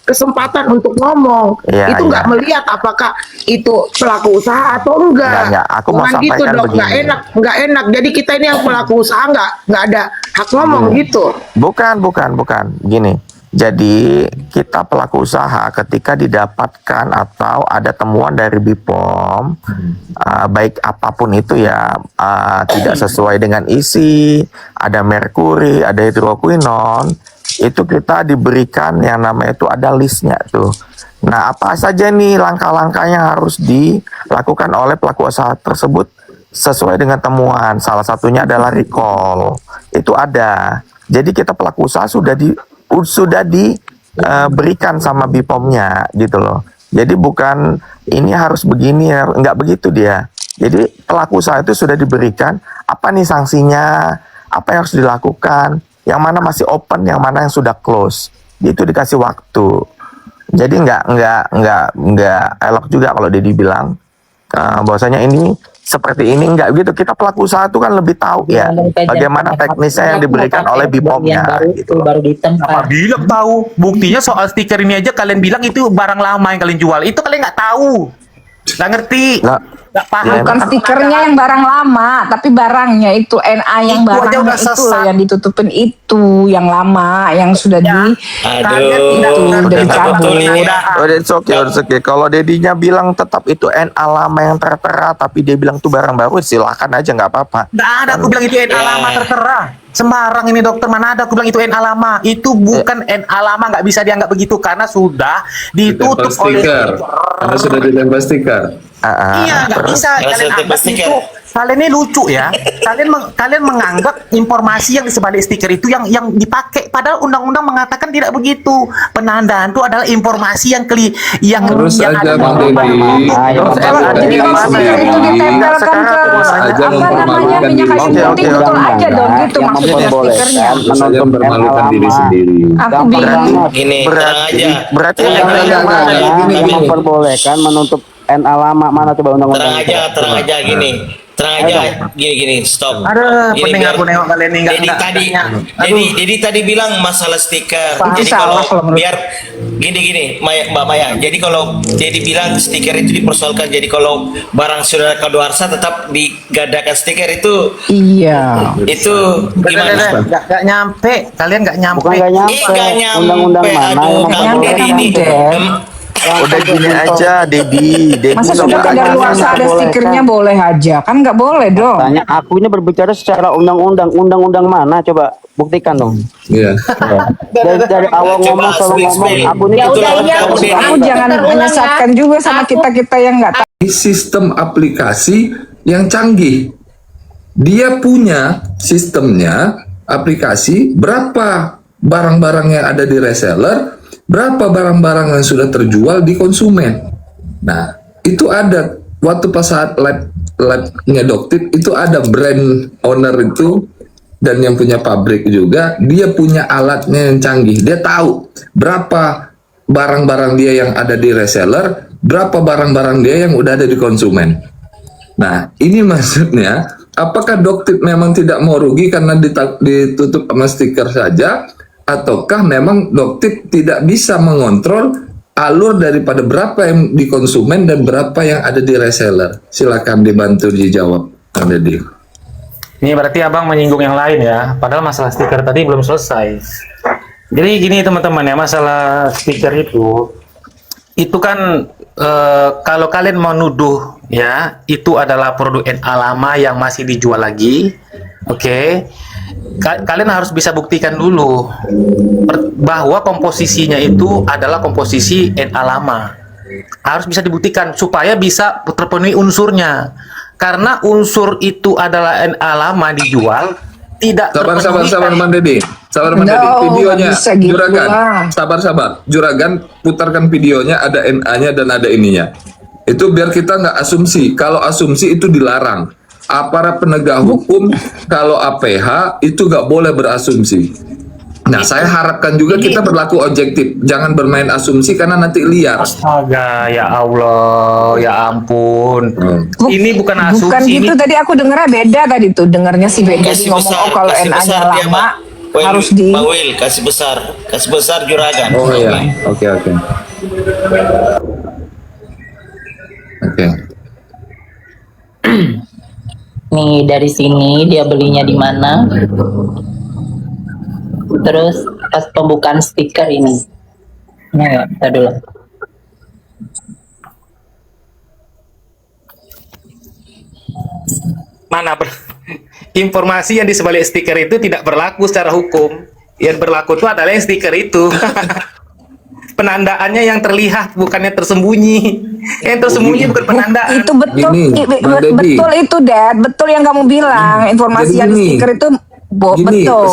kesempatan untuk ngomong. Iya, Itu nggak iya. melihat apakah itu pelaku usaha atau enggak. Enggak. Aku mau Bukan gitu sampaikan dok, nggak begini. nggak enak. Jadi kita ini yang pelaku usaha nggak ada hak ngomong gitu. Bukan. Gini. Jadi kita pelaku usaha ketika didapatkan atau ada temuan dari BPOM, baik apapun itu ya, tidak sesuai dengan isi, ada merkuri, ada hidroquinon, itu kita diberikan yang namanya itu ada listnya tuh. Nah, apa saja nih langkah-langkah yang harus dilakukan oleh pelaku usaha tersebut sesuai dengan temuan. Salah satunya adalah recall. Itu ada. Jadi kita pelaku usaha sudah diberikan sama BPOM-nya gitu loh. Jadi bukan ini harus begini, nggak begitu dia. Jadi pelaku usaha itu sudah diberikan apa nih sanksinya, apa yang harus dilakukan, yang mana masih open, yang mana yang sudah close. Itu dikasih waktu. Jadi nggak elok juga kalau dia dibilang bahwasanya ini seperti ini, nggak gitu. Kita pelaku usaha itu kan lebih tahu ya bagaimana teknisnya yang diberikan oleh BPOM-nya gitu. Baru di tempat. Apa bilang tahu? Buktinya soal stiker ini aja kalian bilang itu barang lama yang kalian jual. Itu kalian nggak tahu. Nggak ngerti. Nggak paham. Bukan stikernya yang barang lama, tapi barangnya itu NA yang Itu aja barangnya udah itu loh sesat. yang ditutupin itu yang lama yang sudah Ya. Aduh, udah dicabut. Oh, it's okay. Kalau dedinya bilang tetap itu NA lama yang tertera, tapi dia bilang itu barang baru, silakan aja, nggak apa-apa. Nggak ada aku bilang itu NA lama tertera. Sembarang ini dokter, mana ada aku bilang itu NA lama. Itu bukan NA lama, nggak bisa dianggap begitu karena sudah ditutup oleh stiker. Karena sudah ditempel stiker. Iya, nggak bisa Karena kalian sudah anggap ditempel stiker. itu Kalian ini lucu ya. Kalian menganggap informasi yang di sebalik stiker itu yang dipakai, padahal undang-undang mengatakan tidak begitu. Penandaan itu adalah informasi yang Terus yang aja ada Bang Deddy. Jadi kalau stiker itu ditempelkan ke Aja apa namanya mempermalukan minyak diri kayu sendiri. putih, betul aja dong gitu yang maksudnya stikernya. Terus aja mempermalukan diri sendiri. Aku bingung. Gini, tenang aja. Berarti Tenang yang aja. enggak, gini, yang gini. memperbolehkan menutup NA lama mana coba undang-undang Tenang aja gini. Tenang aja, gini, stop. Ada Gini, pendengar biar- aku nengok kalian ini Dedi tadi bilang masalah stiker. Paham Jadi salah kalau menurut- biar gini, Mbak Maya. Jadi kalau Dedi bilang stiker itu dipersoalkan. Jadi kalau barang saudara kadaluarsa tetap digadakan stiker itu Iya. gimana? Gak nyampe, kalian gak nyampe. bukan nggak nyampe Nggak nyampe. undang-undang mana yang Aduh, kamu Nyampe Dedi kan, ini. Dad. Udah gini aja, Dedi. Masa sudah kadaluarsa ada stikernya boleh aja? Kan nggak boleh dong. Tanya aku ini berbicara secara undang-undang mana coba buktikan dong. Iya. Dari awal Coba, ngomong selalu ngomong spill. aku ini Ya udah, Itulah iya, kamu, Dedi. Aku jangan menyesatkan juga sama kita-kita yang nggak tahu. Sistem aplikasi yang canggih. Dia punya sistemnya aplikasi berapa barang-barang yang ada di reseller, berapa barang-barang yang sudah terjual di konsumen. Nah, itu ada waktu pas saat labnya Doktip itu ada brand owner itu dan yang punya pabrik juga, dia punya alatnya yang canggih. Dia tahu berapa barang-barang dia yang ada di reseller, berapa barang-barang dia yang udah ada di konsumen. Nah, ini maksudnya, apakah Doktip memang tidak mau rugi karena ditutup sama stiker saja, ataukah memang Doktip tidak bisa mengontrol alur daripada berapa yang di konsumen dan berapa yang ada di reseller? Silakan dibantu dijawab, Kang Deddy. Ini berarti abang menyinggung yang lain ya. Padahal masalah stiker tadi belum selesai. Jadi gini teman-teman ya, masalah stiker itu kan kalau kalian mau nuduh ya itu adalah produk NA lama yang masih dijual lagi, oke. Kalian harus bisa buktikan dulu bahwa komposisinya itu adalah komposisi NA lama. Harus bisa dibuktikan supaya bisa terpenuhi unsurnya. Karena unsur itu adalah NA lama dijual, tidak terpenuhi. Sabar, Bang Deddy. Sabar, Bang Deddy. No, Videonya, nggak bisa gitu Juragan. lah. Sabar. Juragan, putarkan videonya, ada NA-nya dan ada ininya. Itu biar kita nggak asumsi. Kalau asumsi itu dilarang. Aparat penegak hukum, kalau APH, itu nggak boleh berasumsi. Nah, saya harapkan juga kita berlaku objektif. Jangan bermain asumsi karena nanti liar. Astaga, ya Allah, ya ampun. Ini bukan asumsi. Bukan gitu, ini tadi aku dengarnya beda tadi tuh. Dengarnya si beda Kasih ngomong, besar, oh kalau kasih NA-nya besar dia, lama Bang. harus di... Bang Will, kasih besar Juragan. Oh iya, oke. Oke. Nih dari sini dia belinya di mana? Terus pas pembukaan stiker ini. Nah, kita dulu. mana informasi yang di sebalik stiker itu tidak berlaku secara hukum. Yang berlaku itu adalah yang stiker itu. Penandaannya yang terlihat, bukannya tersembunyi. Yang tersembunyi bukan penandaan. Itu betul, Gini, Bang Deddy. betul itu, Dad. Betul yang kamu bilang. Informasi Jadi yang di gini. stiker itu Gini, betul.